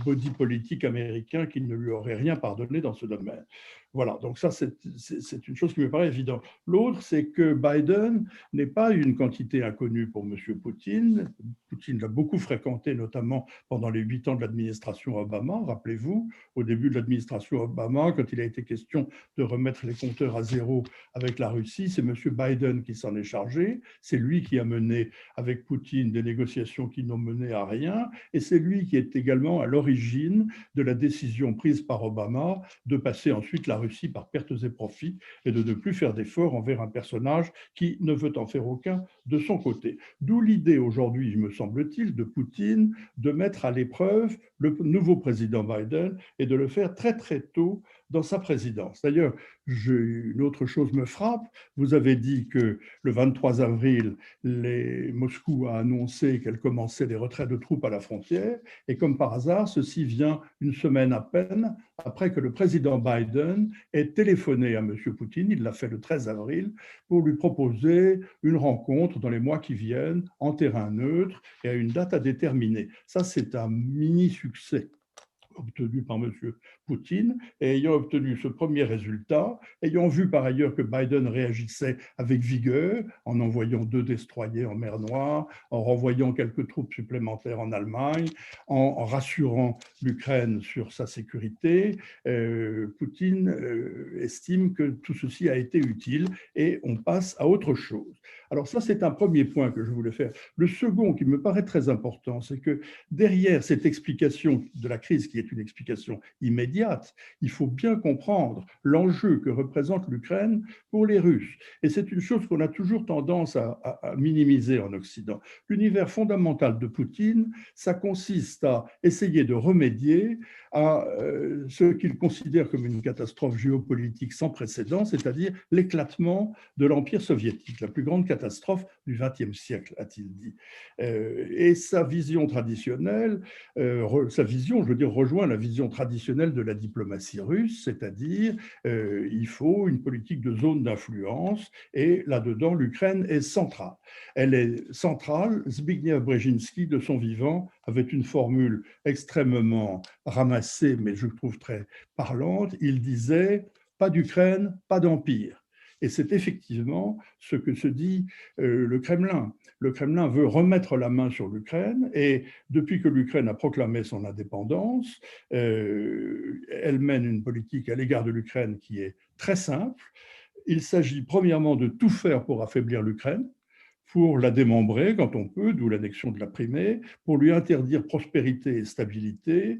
body politique américain qui ne lui aurait rien pardonné dans ce domaine. Voilà, donc ça, c'est une chose qui me paraît évidente. L'autre, c'est que Biden n'est pas une quantité inconnue pour M. Poutine. Poutine l'a beaucoup fréquenté, notamment pendant les 8 ans de l'administration Obama. Rappelez-vous, au début de l'administration Obama, quand il a été question de remettre les compteurs à zéro avec la Russie, c'est M. Biden qui s'en est chargé. C'est lui qui a mené avec Poutine des négociations qui n'ont mené à rien. Et c'est lui qui est également à l'origine de la décision prise par Obama de passer ensuite la Russie par pertes et profits et de ne plus faire d'efforts envers un personnage qui ne veut en faire aucun de son côté. D'où l'idée aujourd'hui, me semble-t-il, de Poutine de mettre à l'épreuve le nouveau président Biden et de le faire très très tôt dans sa présidence. D'ailleurs, une autre chose me frappe. Vous avez dit que le 23 avril, Moscou a annoncé qu'elle commençait des retraits de troupes à la frontière. Et comme par hasard, ceci vient une semaine à peine après que le président Biden ait téléphoné à M. Poutine, il l'a fait le 13 avril, pour lui proposer une rencontre dans les mois qui viennent en terrain neutre et à une date à déterminer. Ça, c'est un mini-succès obtenu par M. Poutine, et ayant obtenu ce premier résultat, ayant vu par ailleurs que Biden réagissait avec vigueur, en envoyant 2 destroyers en mer Noire, en renvoyant quelques troupes supplémentaires en Allemagne, en rassurant l'Ukraine sur sa sécurité, Poutine estime que tout ceci a été utile et on passe à autre chose. Alors ça, c'est un premier point que je voulais faire. Le second qui me paraît très important, c'est que derrière cette explication de la crise qui est est une explication immédiate. Il faut bien comprendre l'enjeu que représente l'Ukraine pour les Russes. Et c'est une chose qu'on a toujours tendance à minimiser en Occident. L'univers fondamental de Poutine, ça consiste à essayer de remédier à ce qu'il considère comme une catastrophe géopolitique sans précédent, c'est-à-dire l'éclatement de l'Empire soviétique, la plus grande catastrophe du XXe siècle, a-t-il dit. Et sa vision traditionnelle, rejoint la vision traditionnelle de la diplomatie russe, c'est-à-dire il faut une politique de zone d'influence, et là-dedans, l'Ukraine est centrale. Elle est centrale. Zbigniew Brzezinski, de son vivant, avait une formule extrêmement ramassée, mais je trouve très parlante. Il disait « pas d'Ukraine, pas d'empire ». Et c'est effectivement ce que se dit le Kremlin. Le Kremlin veut remettre la main sur l'Ukraine, et depuis que l'Ukraine a proclamé son indépendance, elle mène une politique à l'égard de l'Ukraine qui est très simple. Il s'agit premièrement de tout faire pour affaiblir l'Ukraine, pour la démembrer quand on peut, d'où l'annexion de la Crimée, pour lui interdire prospérité et stabilité,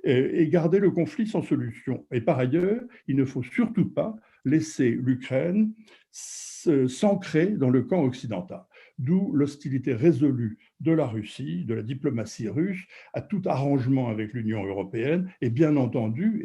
et garder le conflit sans solution. Et par ailleurs, il ne faut surtout pas laisser l'Ukraine s'ancrer dans le camp occidental. D'où l'hostilité résolue de la Russie, de la diplomatie russe, à tout arrangement avec l'Union européenne et bien entendu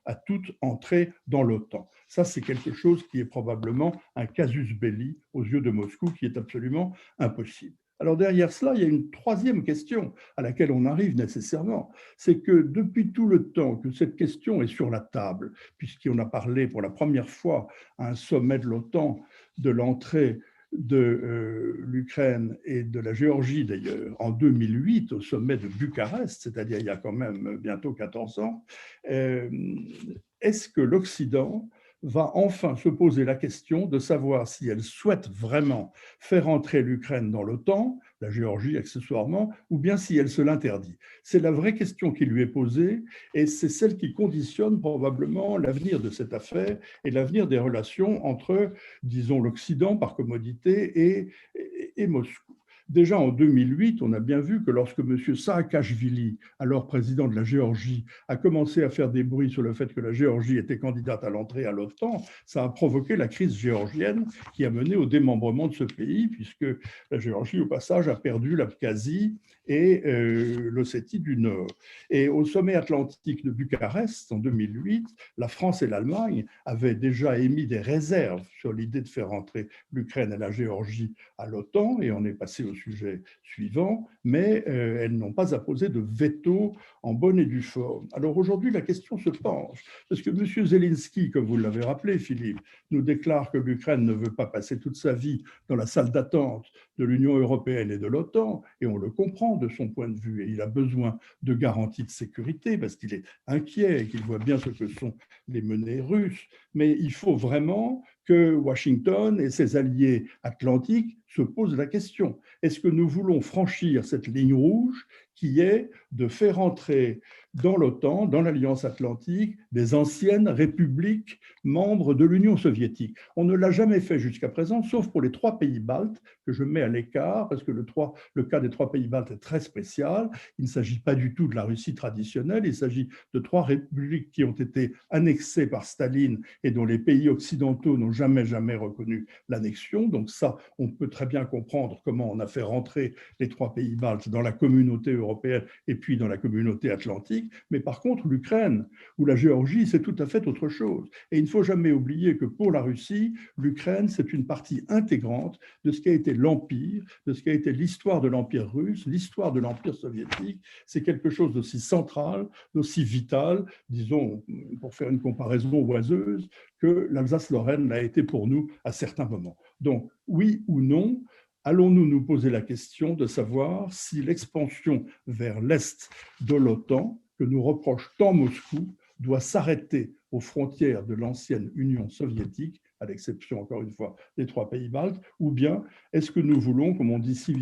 à toute entrée dans l'OTAN. Ça, c'est quelque chose qui est probablement un casus belli aux yeux de Moscou, qui est absolument impossible. Alors derrière cela, il y a une troisième question à laquelle on arrive nécessairement, c'est que depuis tout le temps que cette question est sur la table, puisqu'on a parlé pour la première fois à un sommet de l'OTAN de l'entrée de l'Ukraine et de la Géorgie d'ailleurs en 2008 au sommet de Bucarest, c'est-à-dire il y a quand même bientôt 14 ans, est-ce que l'Occident va enfin se poser la question de savoir si elle souhaite vraiment faire entrer l'Ukraine dans l'OTAN, la Géorgie accessoirement, ou bien si elle se l'interdit. C'est la vraie question qui lui est posée, et c'est celle qui conditionne probablement l'avenir de cette affaire et l'avenir des relations entre, disons, l'Occident par commodité et Moscou. Déjà en 2008, on a bien vu que lorsque M. Saakashvili, alors président de la Géorgie, a commencé à faire des bruits sur le fait que la Géorgie était candidate à l'entrée à l'OTAN, ça a provoqué la crise géorgienne qui a mené au démembrement de ce pays, puisque la Géorgie, au passage, a perdu l'Abkhazie et l'Ossétie du Nord. Et au sommet atlantique de Bucarest, en 2008, la France et l'Allemagne avaient déjà émis des réserves sur l'idée de faire entrer l'Ukraine et la Géorgie à l'OTAN, et on est passé au sujet suivant, mais elles n'ont pas apposé de veto en bonne et due forme. Alors aujourd'hui, la question se penche, parce que M. Zelensky, comme vous l'avez rappelé, Philippe, nous déclare que l'Ukraine ne veut pas passer toute sa vie dans la salle d'attente de l'Union européenne et de l'OTAN, et on le comprend de son point de vue, et il a besoin de garanties de sécurité, parce qu'il est inquiet et qu'il voit bien ce que sont les menées russes, mais il faut vraiment que Washington et ses alliés atlantiques se posent la question. Est-ce que nous voulons franchir cette ligne rouge qui est de faire entrer dans l'OTAN, dans l'Alliance atlantique, des anciennes républiques membres de l'Union soviétique? On ne l'a jamais fait jusqu'à présent, sauf pour les 3 pays baltes, que je mets à l'écart, parce que le cas des 3 pays baltes est très spécial. Il ne s'agit pas du tout de la Russie traditionnelle, il s'agit de 3 républiques qui ont été annexées par Staline et dont les pays occidentaux n'ont jamais reconnu l'annexion. Donc ça, on peut très bien comprendre comment on a fait rentrer les 3 pays baltes dans la communauté européenne et puis dans la communauté atlantique. Mais par contre, l'Ukraine ou la Géorgie, c'est tout à fait autre chose. Et il ne faut jamais oublier que pour la Russie, l'Ukraine, c'est une partie intégrante de ce qu'a été l'Empire, de ce qu'a été l'histoire de l'Empire russe, l'histoire de l'Empire soviétique. C'est quelque chose d'aussi central, d'aussi vital, disons, pour faire une comparaison oiseuse, que l'Alsace-Lorraine l'a été pour nous à certains moments. Donc, oui ou non, allons-nous nous poser la question de savoir si l'expansion vers l'Est de l'OTAN, que nous reproche tant Moscou, doit s'arrêter aux frontières de l'ancienne Union soviétique, à l'exception, encore une fois, des 3 pays baltes, ou bien est-ce que nous voulons, comme disent si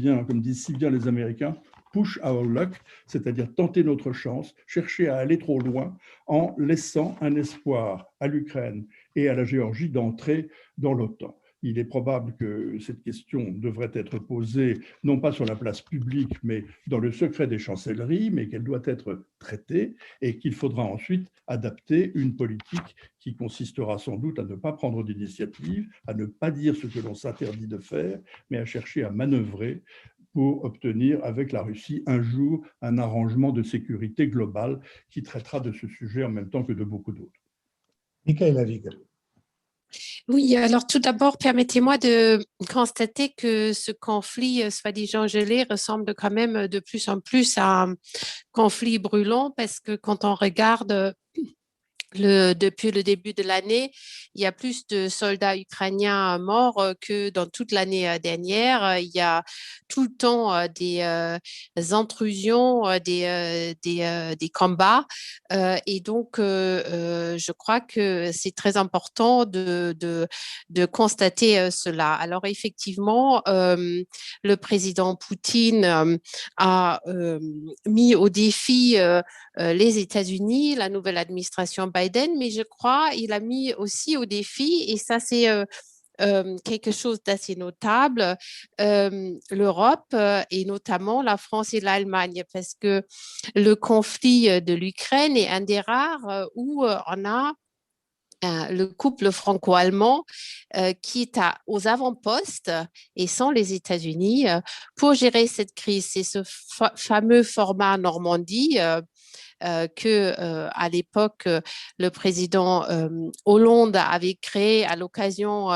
bien les Américains, push our luck, c'est-à-dire tenter notre chance, chercher à aller trop loin en laissant un espoir à l'Ukraine et à la Géorgie d'entrer dans l'OTAN. il est probable que cette question devrait être posée, non pas sur la place publique, mais dans le secret des chancelleries, mais qu'elle doit être traitée et qu'il faudra ensuite adapter une politique qui consistera sans doute à ne pas prendre d'initiative, à ne pas dire ce que l'on s'interdit de faire, mais à chercher à manœuvrer pour obtenir avec la Russie un jour un arrangement de sécurité globale qui traitera de ce sujet en même temps que de beaucoup d'autres. Michaela Wieg. Oui, alors tout d'abord, permettez-moi de constater que ce conflit, soi-disant gelé, ressemble quand même de plus en plus à un conflit brûlant parce que quand on regarde depuis le début de l'année, il y a plus de soldats ukrainiens morts que dans toute l'année dernière. Il y a tout le temps des intrusions, des combats. Et donc, je crois que c'est très important de constater cela. Alors, effectivement, le président Poutine a mis au défi les États-Unis, la nouvelle administration Biden, mais je crois qu'il a mis aussi au défi, et ça c'est quelque chose d'assez notable, l'Europe et notamment la France et l'Allemagne, parce que le conflit de l'Ukraine est un des rares où on a le couple franco-allemand qui est aux avant-postes et sans les États-Unis pour gérer cette crise. C'est ce fameux format Normandie à l'époque, le président Hollande avait créé à l'occasion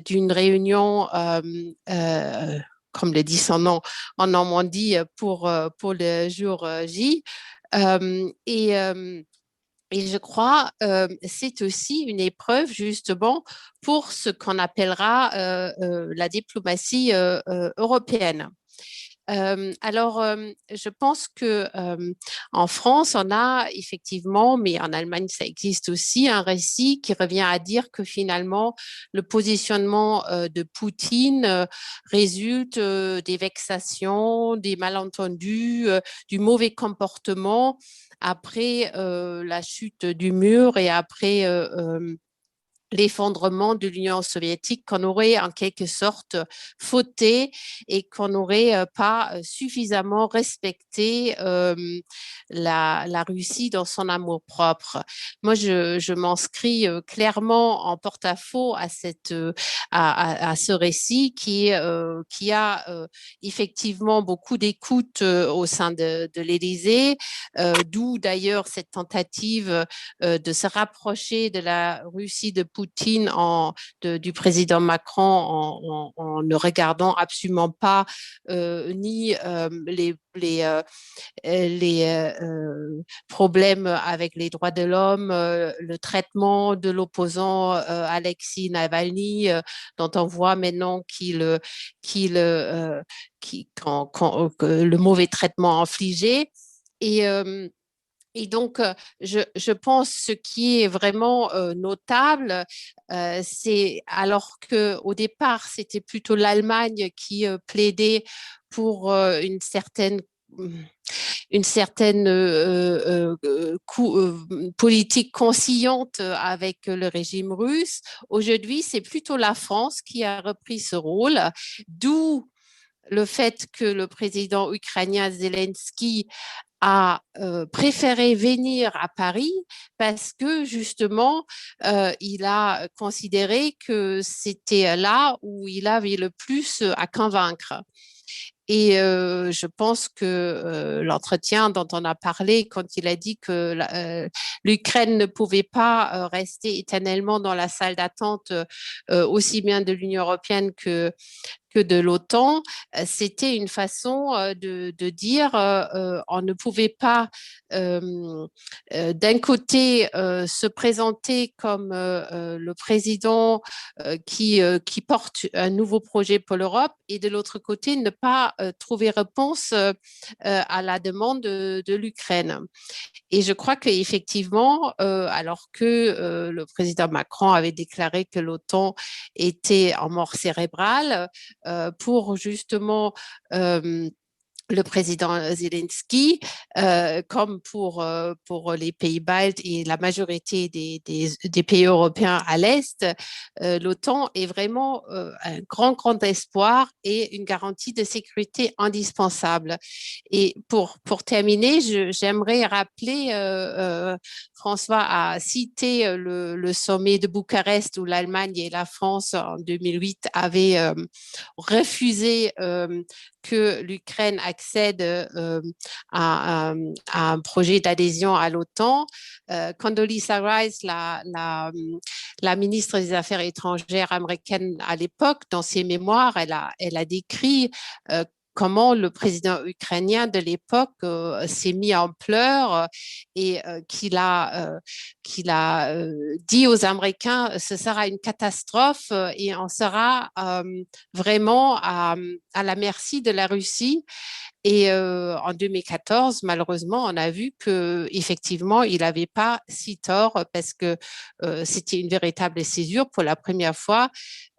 d'une réunion, comme le dit son nom, en Normandie pour le jour J. Et je crois c'est aussi une épreuve justement pour ce qu'on appellera la diplomatie européenne. Je pense que en France, on a effectivement, mais en Allemagne, ça existe aussi, un récit qui revient à dire que finalement, le positionnement de Poutine résulte des vexations, des malentendus, du mauvais comportement après la chute du mur et après l'effondrement de l'Union soviétique, qu'on aurait en quelque sorte fauté et qu'on n'aurait pas suffisamment respecté la Russie dans son amour-propre. Moi, je m'inscris clairement en porte-à-faux à ce récit qui a effectivement beaucoup d'écoute au sein de l'Élysée, d'où d'ailleurs cette tentative de se rapprocher de la Russie de Poutine du président Macron en ne regardant absolument pas ni les problèmes avec les droits de l'homme, le traitement de l'opposant Alexei Navalny, dont on voit maintenant le mauvais traitement infligé. Et donc, je pense ce qui est vraiment notable, c'est alors qu'au départ, c'était plutôt l'Allemagne qui plaidait pour une certaine politique conciliante avec le régime russe. Aujourd'hui, c'est plutôt la France qui a repris ce rôle, d'où le fait que le président ukrainien Zelensky a préféré venir à Paris parce que justement, il a considéré que c'était là où il avait le plus à convaincre. Et je pense que l'entretien dont on a parlé, quand il a dit que l'Ukraine ne pouvait pas rester éternellement dans la salle d'attente aussi bien de l'Union européenne que de l'OTAN, c'était une façon de dire on ne pouvait pas d'un côté se présenter comme le président qui porte un nouveau projet pour l'Europe et de l'autre côté ne pas trouver réponse à la demande de l'Ukraine. Et je crois qu'effectivement, alors que le président Macron avait déclaré que l'OTAN était en mort cérébrale, pour justement le président Zelensky, comme pour les pays baltes et la majorité des pays européens à l'Est, l'OTAN est vraiment un grand espoir et une garantie de sécurité indispensable. Et pour terminer, j'aimerais rappeler, François a cité le sommet de Bucarest où l'Allemagne et la France en 2008 avaient refusé que l'Ukraine accède à un projet d'adhésion à l'OTAN. Condoleezza Rice, la ministre des Affaires étrangères américaine à l'époque, dans ses mémoires, elle a décrit comment le président ukrainien de l'époque s'est mis en pleurs et qu'il a dit aux Américains ce sera une catastrophe et on sera vraiment à la merci de la Russie. Et en 2014, malheureusement, on a vu qu'effectivement, il n'avait pas si tort parce que c'était une véritable césure. Pour la première fois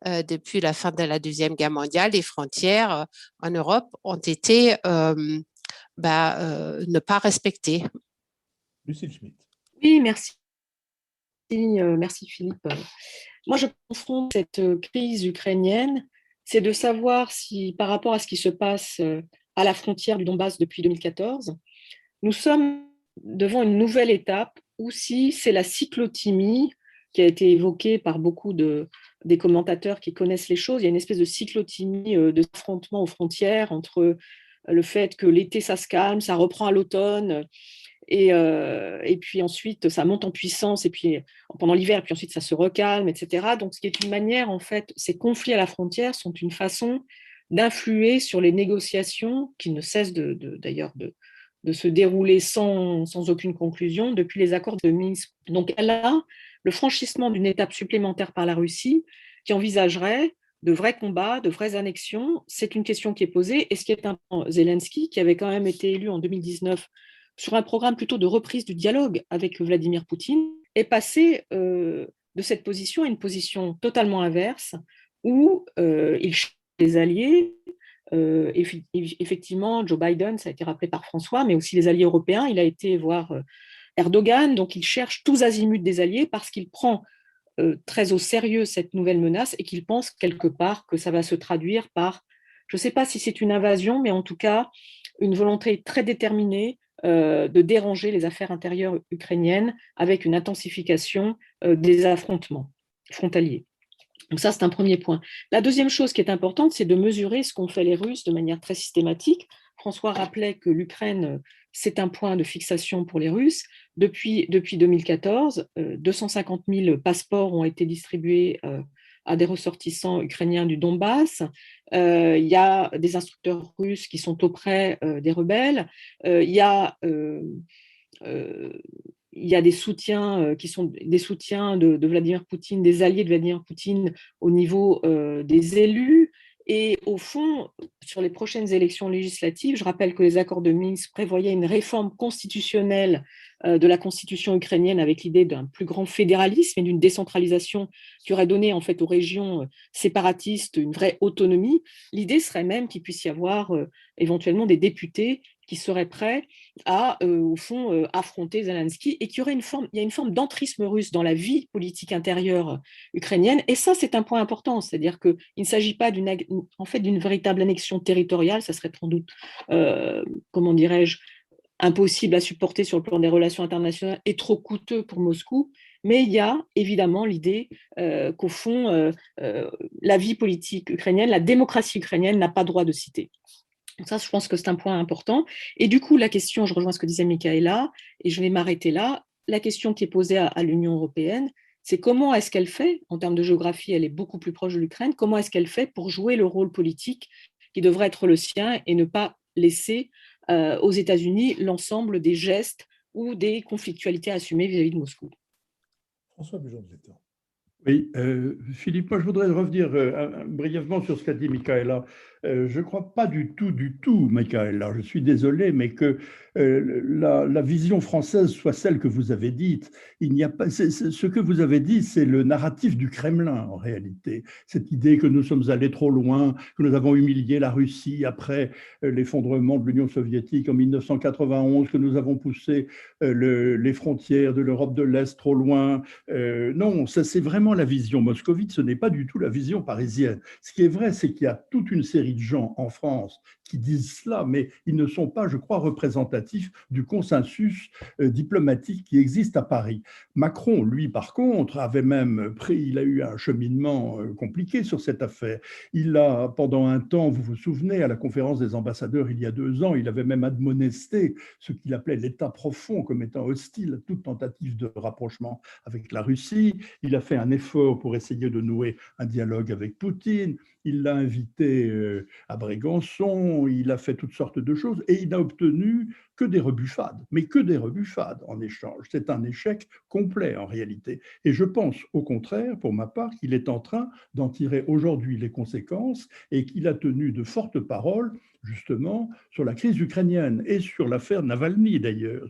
depuis la fin de la Deuxième Guerre mondiale, les frontières en Europe ont été ne pas respectées. Lucille Schmitt. Oui, merci. Merci Philippe. Moi, je confronte cette crise ukrainienne, c'est de savoir si, par rapport à ce qui se passe à la frontière du Donbass depuis 2014, nous sommes devant une nouvelle étape ou si c'est la cyclothymie qui a été évoquée par beaucoup des commentateurs qui connaissent les choses. Il y a une espèce de cyclothymie de affrontement aux frontières entre le fait que l'été, ça se calme, ça reprend à l'automne, et puis ensuite, ça monte en puissance, et puis pendant l'hiver, puis ensuite, ça se recalme, etc. Donc, ce qui est une manière, en fait, ces conflits à la frontière sont une façon d'influer sur les négociations qui ne cessent d'ailleurs de se dérouler sans aucune conclusion depuis les accords de Minsk. Donc, là, le franchissement d'une étape supplémentaire par la Russie qui envisagerait de vrais combats, de vraies annexions, c'est une question qui est posée. Et ce qui est important, Zelensky, qui avait quand même été élu en 2019 sur un programme plutôt de reprise du dialogue avec Vladimir Poutine, est passé de cette position à une position totalement inverse, où il cherche des alliés. Effectivement, Joe Biden, ça a été rappelé par François, mais aussi les alliés européens. Il a été voir Erdogan, donc il cherche tous azimuts des alliés parce qu'il prend très au sérieux cette nouvelle menace et qu'il pense quelque part que ça va se traduire par, je ne sais pas si c'est une invasion, mais en tout cas, une volonté très déterminée de déranger les affaires intérieures ukrainiennes avec une intensification des affrontements frontaliers. Donc ça, c'est un premier point. La deuxième chose qui est importante, c'est de mesurer ce qu'ont fait les Russes de manière très systématique. François rappelait que l'Ukraine, c'est un point de fixation pour les Russes. Depuis 2014, 250 000 passeports ont été distribués à des ressortissants ukrainiens du Donbass. Il y a des instructeurs russes qui sont auprès des rebelles. Il y a des soutiens qui sont des soutiens de Vladimir Poutine, des alliés de Vladimir Poutine au niveau des élus. Et au fond, sur les prochaines élections législatives, je rappelle que les accords de Minsk prévoyaient une réforme constitutionnelle de la constitution ukrainienne avec l'idée d'un plus grand fédéralisme et d'une décentralisation qui aurait donné en fait aux régions séparatistes une vraie autonomie. L'idée serait même qu'il puisse y avoir éventuellement des députés qui seraient prêts à, au fond, affronter Zelensky et qu'il y aurait il y a une forme d'entrisme russe dans la vie politique intérieure ukrainienne. Et ça, c'est un point important, c'est-à-dire qu'il ne s'agit pas d'une véritable annexion territoriale, ça serait sans doute, comment dirais-je, impossible à supporter sur le plan des relations internationales et trop coûteux pour Moscou. Mais il y a évidemment l'idée qu'au fond, la vie politique ukrainienne, la démocratie ukrainienne n'a pas droit de cité. Donc ça, je pense que c'est un point important. Et du coup, la question, je rejoins ce que disait Michaela, et je vais m'arrêter là, la question qui est posée à l'Union européenne, c'est comment est-ce qu'elle fait, en termes de géographie, elle est beaucoup plus proche de l'Ukraine, comment est-ce qu'elle fait pour jouer le rôle politique qui devrait être le sien et ne pas laisser aux États-Unis l'ensemble des gestes ou des conflictualités assumées vis-à-vis de Moscou. François Bujon de l'Étang. Oui, Philippe, moi je voudrais revenir brièvement sur ce qu'a dit Michaela. Je ne crois pas du tout, Michael. Alors, je suis désolé, mais que la vision française soit celle que vous avez dite. Il n'y a pas, ce que vous avez dit, c'est le narratif du Kremlin, en réalité. Cette idée que nous sommes allés trop loin, que nous avons humilié la Russie après l'effondrement de l'Union soviétique en 1991, que nous avons poussé les frontières de l'Europe de l'Est trop loin. Non, ça c'est vraiment la vision moscovite, ce n'est pas du tout la vision parisienne. Ce qui est vrai, c'est qu'il y a toute une série de gens en France qui disent cela, mais ils ne sont pas, je crois, représentatifs du consensus diplomatique qui existe à Paris. Macron, lui, par contre, il a eu un cheminement compliqué sur cette affaire. Il a, pendant un temps, vous vous souvenez, à la conférence des ambassadeurs il y a 2 ans, il avait même admonesté ce qu'il appelait l'État profond comme étant hostile à toute tentative de rapprochement avec la Russie. Il a fait un effort pour essayer de nouer un dialogue avec Poutine. Il l'a invité à Brégançon, il a fait toutes sortes de choses et il n'a obtenu que des rebuffades, mais que des rebuffades en échange. C'est un échec complet en réalité. Et je pense au contraire, pour ma part, qu'il est en train d'en tirer aujourd'hui les conséquences et qu'il a tenu de fortes paroles justement sur la crise ukrainienne et sur l'affaire Navalny d'ailleurs,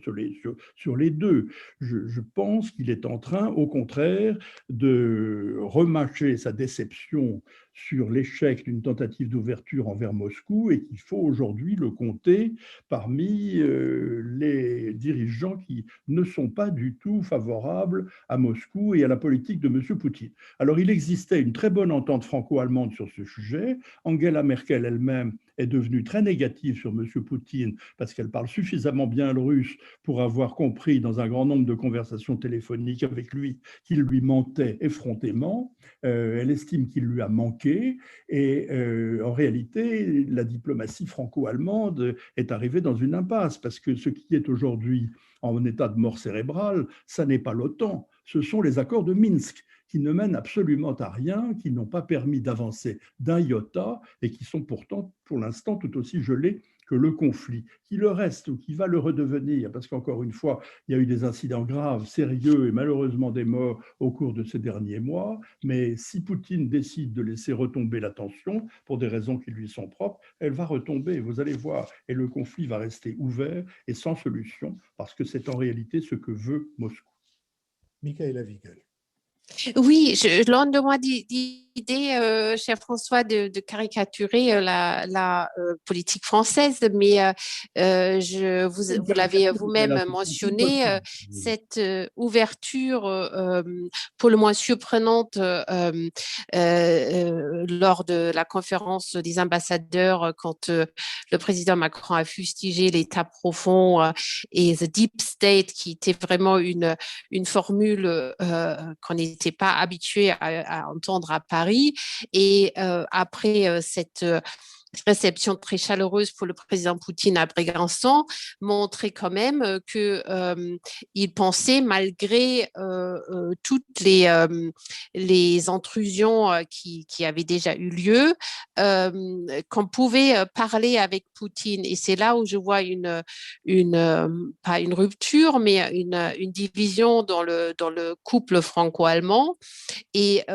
sur les deux. Je pense qu'il est en train, au contraire, de remâcher sa déception sur l'échec d'une tentative d'ouverture envers Moscou et qu'il faut aujourd'hui le compter parmi les dirigeants qui ne sont pas du tout favorables à Moscou et à la politique de M. Poutine. Alors il existait une très bonne entente franco-allemande sur ce sujet. Angela Merkel elle-même est devenue très négative sur M. Poutine parce qu'elle parle suffisamment bien le russe pour avoir compris dans un grand nombre de conversations téléphoniques avec lui qu'il lui mentait effrontément. Elle estime qu'il lui a manqué et en réalité, la diplomatie franco-allemande est arrivée dans une impasse parce que ce qui est aujourd'hui en état de mort cérébrale, ça n'est pas l'OTAN, ce sont les accords de Minsk qui ne mènent absolument à rien, qui n'ont pas permis d'avancer d'un iota et qui sont pourtant, pour l'instant, tout aussi gelés que le conflit, qui le reste ou qui va le redevenir, parce qu'encore une fois, il y a eu des incidents graves, sérieux et malheureusement des morts au cours de ces derniers mois, mais si Poutine décide de laisser retomber la tension, pour des raisons qui lui sont propres, elle va retomber, vous allez voir, et le conflit va rester ouvert et sans solution, parce que c'est en réalité ce que veut Moscou. Michaela Wiegel. Oui, loin de moi l'idée, cher François, de caricaturer la politique française, mais vous l'avez vous-même mentionné, cette ouverture pour le moins surprenante lors de la conférence des ambassadeurs quand le président Macron a fustigé l'État profond et The Deep State, qui était vraiment une formule qu'on n'était pas habitué à entendre à Paris. Et après cette réception très chaleureuse pour le président Poutine à Brégançon montrait quand même qu'il pensait, malgré toutes les intrusions qui avaient déjà eu lieu, qu'on pouvait parler avec Poutine. Et c'est là où je vois pas une rupture, mais une division dans le couple franco-allemand. Et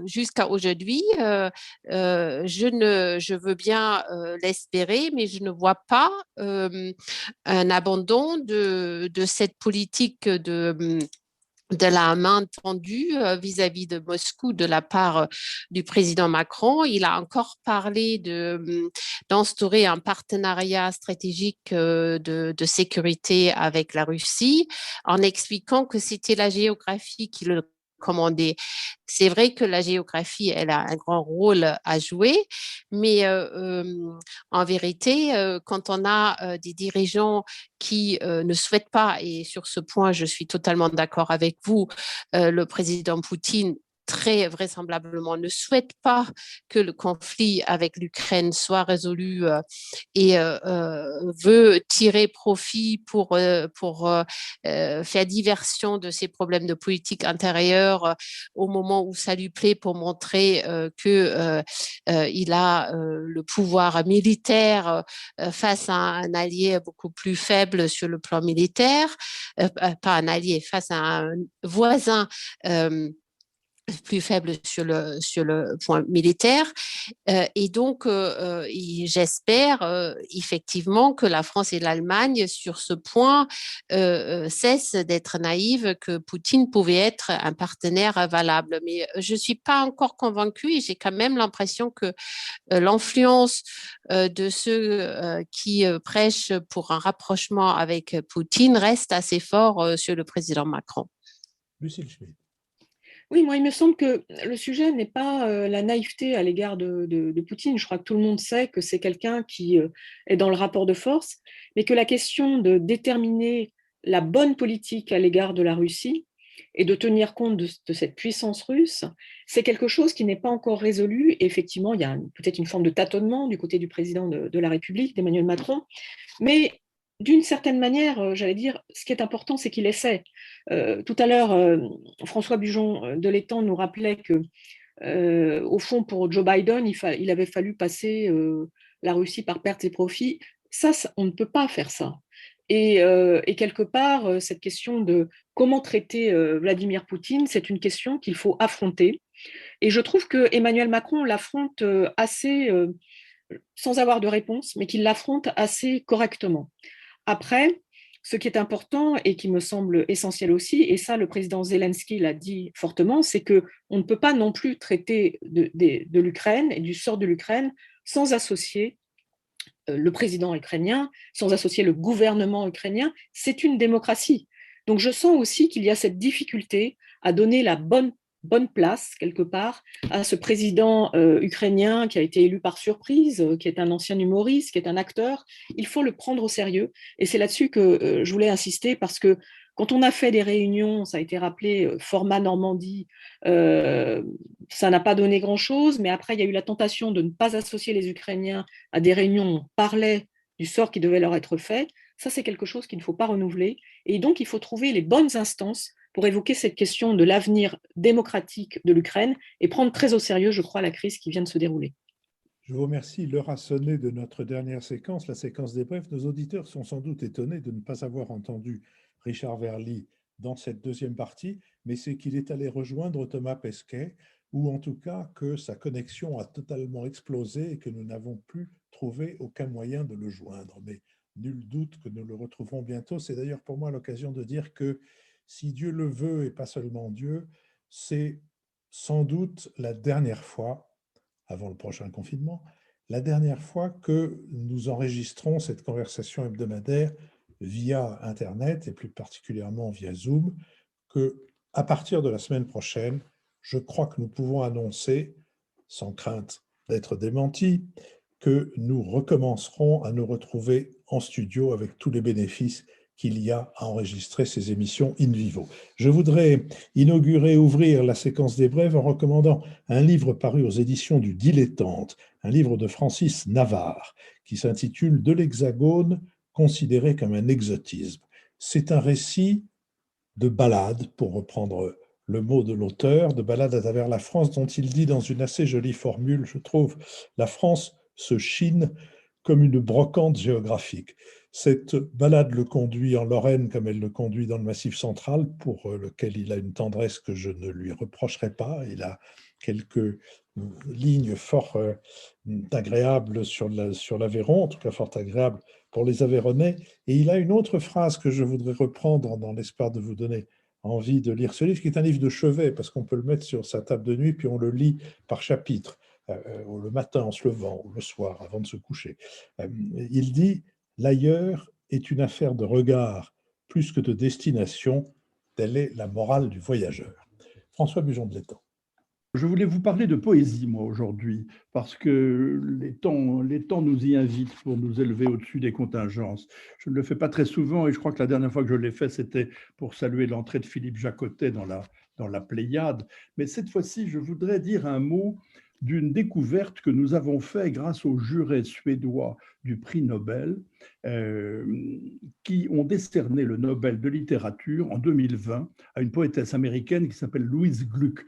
jusqu'à aujourd'hui, je veux bien l'espérer, mais je ne vois pas un abandon de cette politique de la main tendue vis-à-vis de Moscou de la part du président Macron. Il a encore parlé d'instaurer un partenariat stratégique de sécurité avec la Russie en expliquant que c'était la géographie qui le commandait. C'est vrai que la géographie, elle a un grand rôle à jouer, mais en vérité, quand on a des dirigeants qui ne souhaitent pas, et sur ce point, je suis totalement d'accord avec vous, le président Poutine très vraisemblablement ne souhaite pas que le conflit avec l'Ukraine soit résolu et veut tirer profit pour faire diversion de ses problèmes de politique intérieure au moment où ça lui plaît pour montrer qu'il a le pouvoir militaire face à un allié beaucoup plus faible sur le plan militaire, pas un allié, face à un voisin plus faible sur le point militaire. Et donc, j'espère effectivement que la France et l'Allemagne, sur ce point, cessent d'être naïves, que Poutine pouvait être un partenaire valable. Mais je ne suis pas encore convaincue et j'ai quand même l'impression que l'influence de ceux qui prêchent pour un rapprochement avec Poutine reste assez fort sur le président Macron. Lucile Schmitt. Oui, moi, il me semble que le sujet n'est pas la naïveté à l'égard de Poutine. Je crois que tout le monde sait que c'est quelqu'un qui est dans le rapport de force, mais que la question de déterminer la bonne politique à l'égard de la Russie et de tenir compte de cette puissance russe, c'est quelque chose qui n'est pas encore résolu. Et effectivement, il y a peut-être une forme de tâtonnement du côté du président de la République, d'Emmanuel Macron, mais d'une certaine manière, j'allais dire, ce qui est important, c'est qu'il essaie. Tout à l'heure, François Bujon de l'Étang nous rappelait que, au fond, pour Joe Biden, il avait fallu passer la Russie par pertes et profits. Ça, on ne peut pas faire ça. Et quelque part, cette question de comment traiter Vladimir Poutine, c'est une question qu'il faut affronter. Et je trouve que Emmanuel Macron l'affronte assez, sans avoir de réponse, mais qu'il l'affronte assez correctement. Après, ce qui est important et qui me semble essentiel aussi, et ça le président Zelensky l'a dit fortement, c'est qu'on ne peut pas non plus traiter de l'Ukraine et du sort de l'Ukraine sans associer le président ukrainien, sans associer le gouvernement ukrainien. C'est une démocratie. Donc je sens aussi qu'il y a cette difficulté à donner la bonne place, quelque part, à ce président ukrainien qui a été élu par surprise, qui est un ancien humoriste, qui est un acteur. Il faut le prendre au sérieux. Et c'est là-dessus que je voulais insister, parce que quand on a fait des réunions, ça a été rappelé, format Normandie, ça n'a pas donné grand-chose, mais après, il y a eu la tentation de ne pas associer les Ukrainiens à des réunions où on parlait du sort qui devait leur être fait. Ça, c'est quelque chose qu'il ne faut pas renouveler. Et donc, il faut trouver les bonnes instances pour évoquer cette question de l'avenir démocratique de l'Ukraine et prendre très au sérieux, je crois, la crise qui vient de se dérouler. Je vous remercie. L'heure a sonné de notre dernière séquence, la séquence des brefs. Nos auditeurs sont sans doute étonnés de ne pas avoir entendu Richard Verly dans cette deuxième partie, mais c'est qu'il est allé rejoindre Thomas Pesquet, ou en tout cas que sa connexion a totalement explosé et que nous n'avons plus trouvé aucun moyen de le joindre. Mais nul doute que nous le retrouverons bientôt. C'est d'ailleurs pour moi l'occasion de dire que si Dieu le veut et pas seulement Dieu, c'est sans doute la dernière fois, avant le prochain confinement, la dernière fois que nous enregistrons cette conversation hebdomadaire via Internet et plus particulièrement via Zoom, que à partir de la semaine prochaine, je crois que nous pouvons annoncer, sans crainte d'être démentis, que nous recommencerons à nous retrouver en studio avec tous les bénéfices qu'il y a à enregistrer ces émissions in vivo. Je voudrais ouvrir la séquence des brèves en recommandant un livre paru aux éditions du Dilettante, un livre de Francis Navarre, qui s'intitule « De l'Hexagone, considéré comme un exotisme ». C'est un récit de balade, pour reprendre le mot de l'auteur, de balade à travers la France, dont il dit dans une assez jolie formule, je trouve, « La France se chine comme une brocante géographique ». Cette balade le conduit en Lorraine comme elle le conduit dans le Massif central, pour lequel il a une tendresse que je ne lui reprocherai pas. Il a quelques lignes fort agréables sur l'Aveyron, en tout cas fort agréables pour les Aveyronnais. Et il a une autre phrase que je voudrais reprendre dans l'espoir de vous donner envie de lire ce livre, qui est un livre de chevet, parce qu'on peut le mettre sur sa table de nuit, puis on le lit par chapitre, le matin en se levant, ou le soir avant de se coucher. Il dit « L'ailleurs est une affaire de regard plus que de destination, telle est la morale du voyageur. » François Bujon de l'Étang. Je voulais vous parler de poésie, moi, aujourd'hui, parce que les temps nous y invitent pour nous élever au-dessus des contingences. Je ne le fais pas très souvent, et je crois que la dernière fois que je l'ai fait, c'était pour saluer l'entrée de Philippe Jacotet dans la Pléiade. Mais cette fois-ci, je voudrais dire un mot d'une découverte que nous avons faite grâce aux jurés suédois du prix Nobel, qui ont décerné le Nobel de littérature en 2020 à une poétesse américaine qui s'appelle Louise Gluck,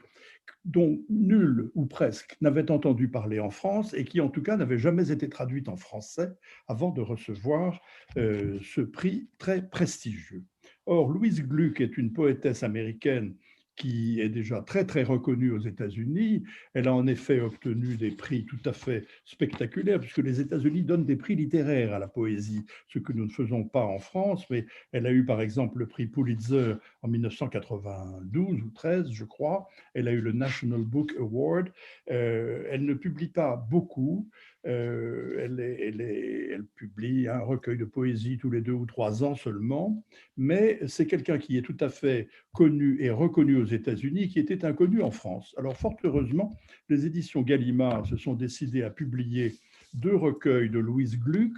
dont nul ou presque n'avait entendu parler en France et qui en tout cas n'avait jamais été traduite en français avant de recevoir ce prix très prestigieux. Or, Louise Gluck est une poétesse américaine qui est déjà très, très reconnue aux États-Unis. Elle a en effet obtenu des prix tout à fait spectaculaires, puisque les États-Unis donnent des prix littéraires à la poésie, ce que nous ne faisons pas en France, mais elle a eu par exemple le prix Pulitzer en 1992 ou 13, je crois. Elle a eu le National Book Award. Elle ne publie pas beaucoup. Elle publie un recueil de poésie tous les 2 ou 3 ans seulement, mais c'est quelqu'un qui est tout à fait connu et reconnu aux États-Unis, qui était inconnu en France. Alors, fort heureusement, les éditions Gallimard se sont décidées à publier 2 recueils de Louise Gluck,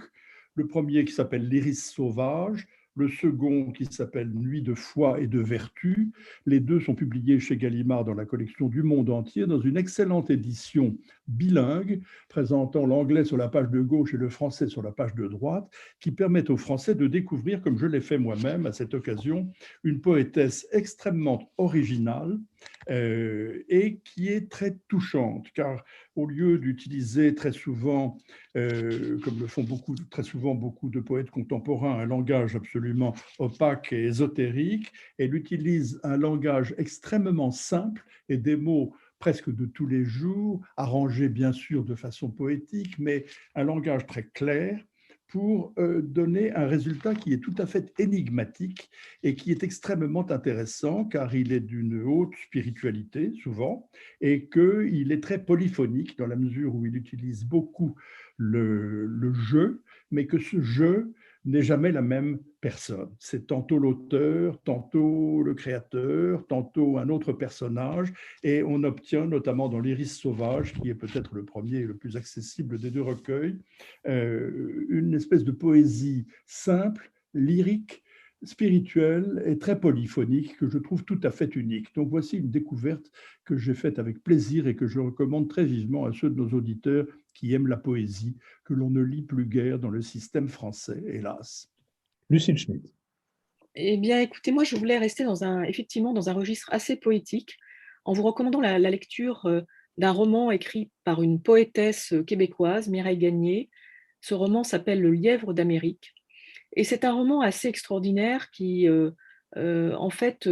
le premier qui s'appelle L'Iris sauvage, le second qui s'appelle Nuit de foi et de vertu. Les 2 sont publiés chez Gallimard dans la collection du monde entier, dans une excellente édition bilingue, présentant l'anglais sur la page de gauche et le français sur la page de droite, qui permettent aux Français de découvrir, comme je l'ai fait moi-même à cette occasion, une poétesse extrêmement originale et qui est très touchante, car au lieu d'utiliser très souvent, comme le font très souvent beaucoup de poètes contemporains, un langage absolument opaque et ésotérique, elle utilise un langage extrêmement simple et des mots presque de tous les jours, arrangés bien sûr de façon poétique, mais un langage très clair pour donner un résultat qui est tout à fait énigmatique et qui est extrêmement intéressant, car il est d'une haute spiritualité, souvent, et qu'il est très polyphonique dans la mesure où il utilise beaucoup le jeu, mais que ce jeu n'est jamais la même personne. C'est tantôt l'auteur, tantôt le créateur, tantôt un autre personnage, et on obtient notamment dans l'Iris sauvage, qui est peut-être le premier et le plus accessible des 2 recueils, une espèce de poésie simple, lyrique, spirituelle et très polyphonique que je trouve tout à fait unique. Donc voici une découverte que j'ai faite avec plaisir et que je recommande très vivement à ceux de nos auditeurs qui aiment la poésie, que l'on ne lit plus guère dans le système français, hélas. Lucille Schmitt. Eh bien, écoutez, moi, je voulais rester effectivement dans un registre assez poétique, en vous recommandant la lecture d'un roman écrit par une poétesse québécoise, Mireille Gagné. Ce roman s'appelle Le Lièvre d'Amérique. Et c'est un roman assez extraordinaire qui, en fait,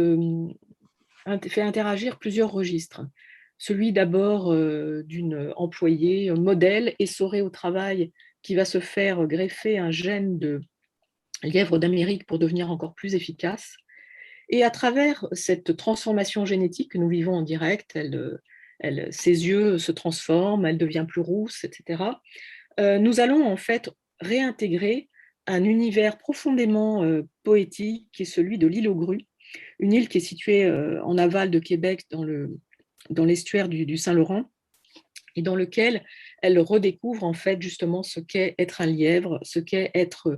fait interagir plusieurs registres. Celui d'abord d'une employée modèle, essorée au travail, qui va se faire greffer un gène de lièvre d'Amérique pour devenir encore plus efficace. Et à travers cette transformation génétique que nous vivons en direct, ses yeux se transforment, elle devient plus rousse, etc. Nous allons en fait réintégrer un univers profondément poétique qui est celui de l'île aux grues, une île qui est située en aval de Québec dans l'estuaire du Saint-Laurent, et dans lequel elle redécouvre en fait justement ce qu'est être un lièvre, ce qu'est être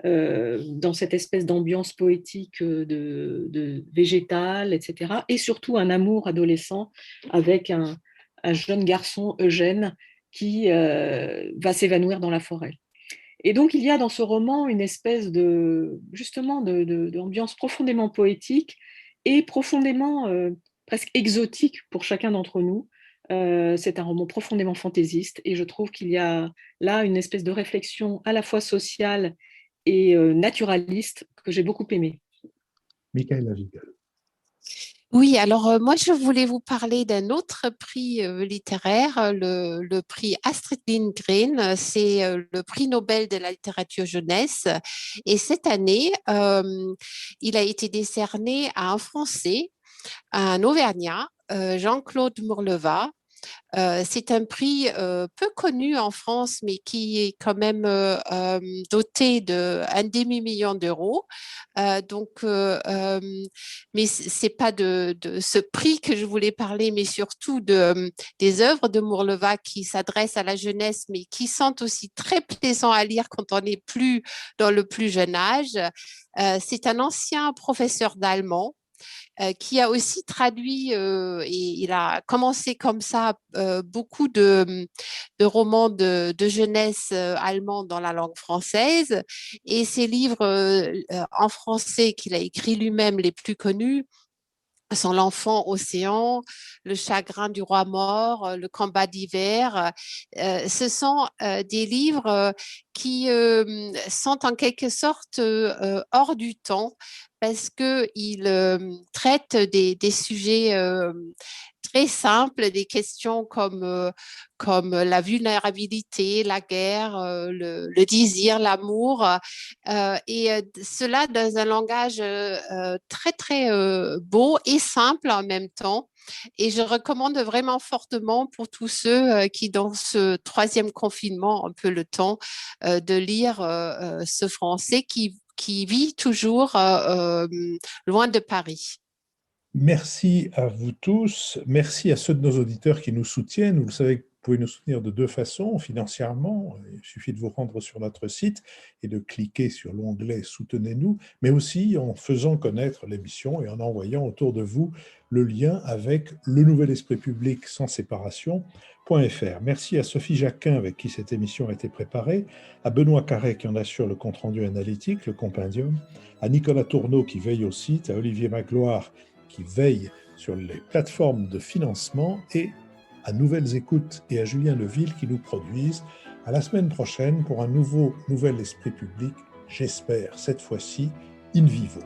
dans cette espèce d'ambiance poétique de végétale, etc. Et surtout un amour adolescent avec un jeune garçon, Eugène, qui va s'évanouir dans la forêt. Et donc, il y a dans ce roman une espèce d'ambiance profondément poétique et profondément presque exotique pour chacun d'entre nous. C'est un roman profondément fantaisiste et je trouve qu'il y a là une espèce de réflexion à la fois sociale et naturaliste que j'ai beaucoup aimé. Michaëla Wiegel. Oui, alors moi je voulais vous parler d'un autre prix littéraire, le prix Astrid Lindgren, c'est le prix Nobel de la littérature jeunesse. Et cette année, il a été décerné à un Français, à un Auvergnat, Jean-Claude Mourleva. C'est un prix peu connu en France, mais qui est quand même doté d'un demi-million d'euros. Mais c'est pas de ce prix que je voulais parler, mais surtout des œuvres de Mourleva qui s'adressent à la jeunesse, mais qui sont aussi très plaisants à lire quand on n'est plus dans le plus jeune âge. C'est un ancien professeur d'allemand qui a aussi traduit, et il a commencé comme ça, beaucoup de romans de jeunesse allemands dans la langue française. Et ses livres en français qu'il a écrits lui-même, les plus connus, sont L'enfant océan, Le chagrin du roi mort, Le combat d'hiver. Ce sont des livres qui sont en quelque sorte hors du temps parce qu'ils traitent des sujets très simples, des questions comme la vulnérabilité, la guerre, le désir, l'amour, et cela dans un langage très, très beau et simple en même temps. Et je recommande vraiment fortement pour tous ceux qui, dans ce troisième confinement, ont un peu le temps de lire ce français qui vit toujours loin de Paris. Merci à vous tous. Merci à ceux de nos auditeurs qui nous soutiennent. Vous le savez, vous pouvez nous soutenir de deux façons, financièrement. Il suffit de vous rendre sur notre site et de cliquer sur l'onglet Soutenez-nous, mais aussi en faisant connaître l'émission et en envoyant autour de vous le lien avec le Nouvel Esprit Public sans séparation.fr. Merci à Sophie Jacquin avec qui cette émission a été préparée, à Benoît Carré qui en assure le compte-rendu analytique, le compendium, à Nicolas Tourneau qui veille au site, à Olivier Magloire qui veille sur les plateformes de financement et à Nouvelles Écoutes et à Julien Leville qui nous produisent. À la semaine prochaine pour un nouvel Esprit Public, j'espère cette fois-ci in vivo.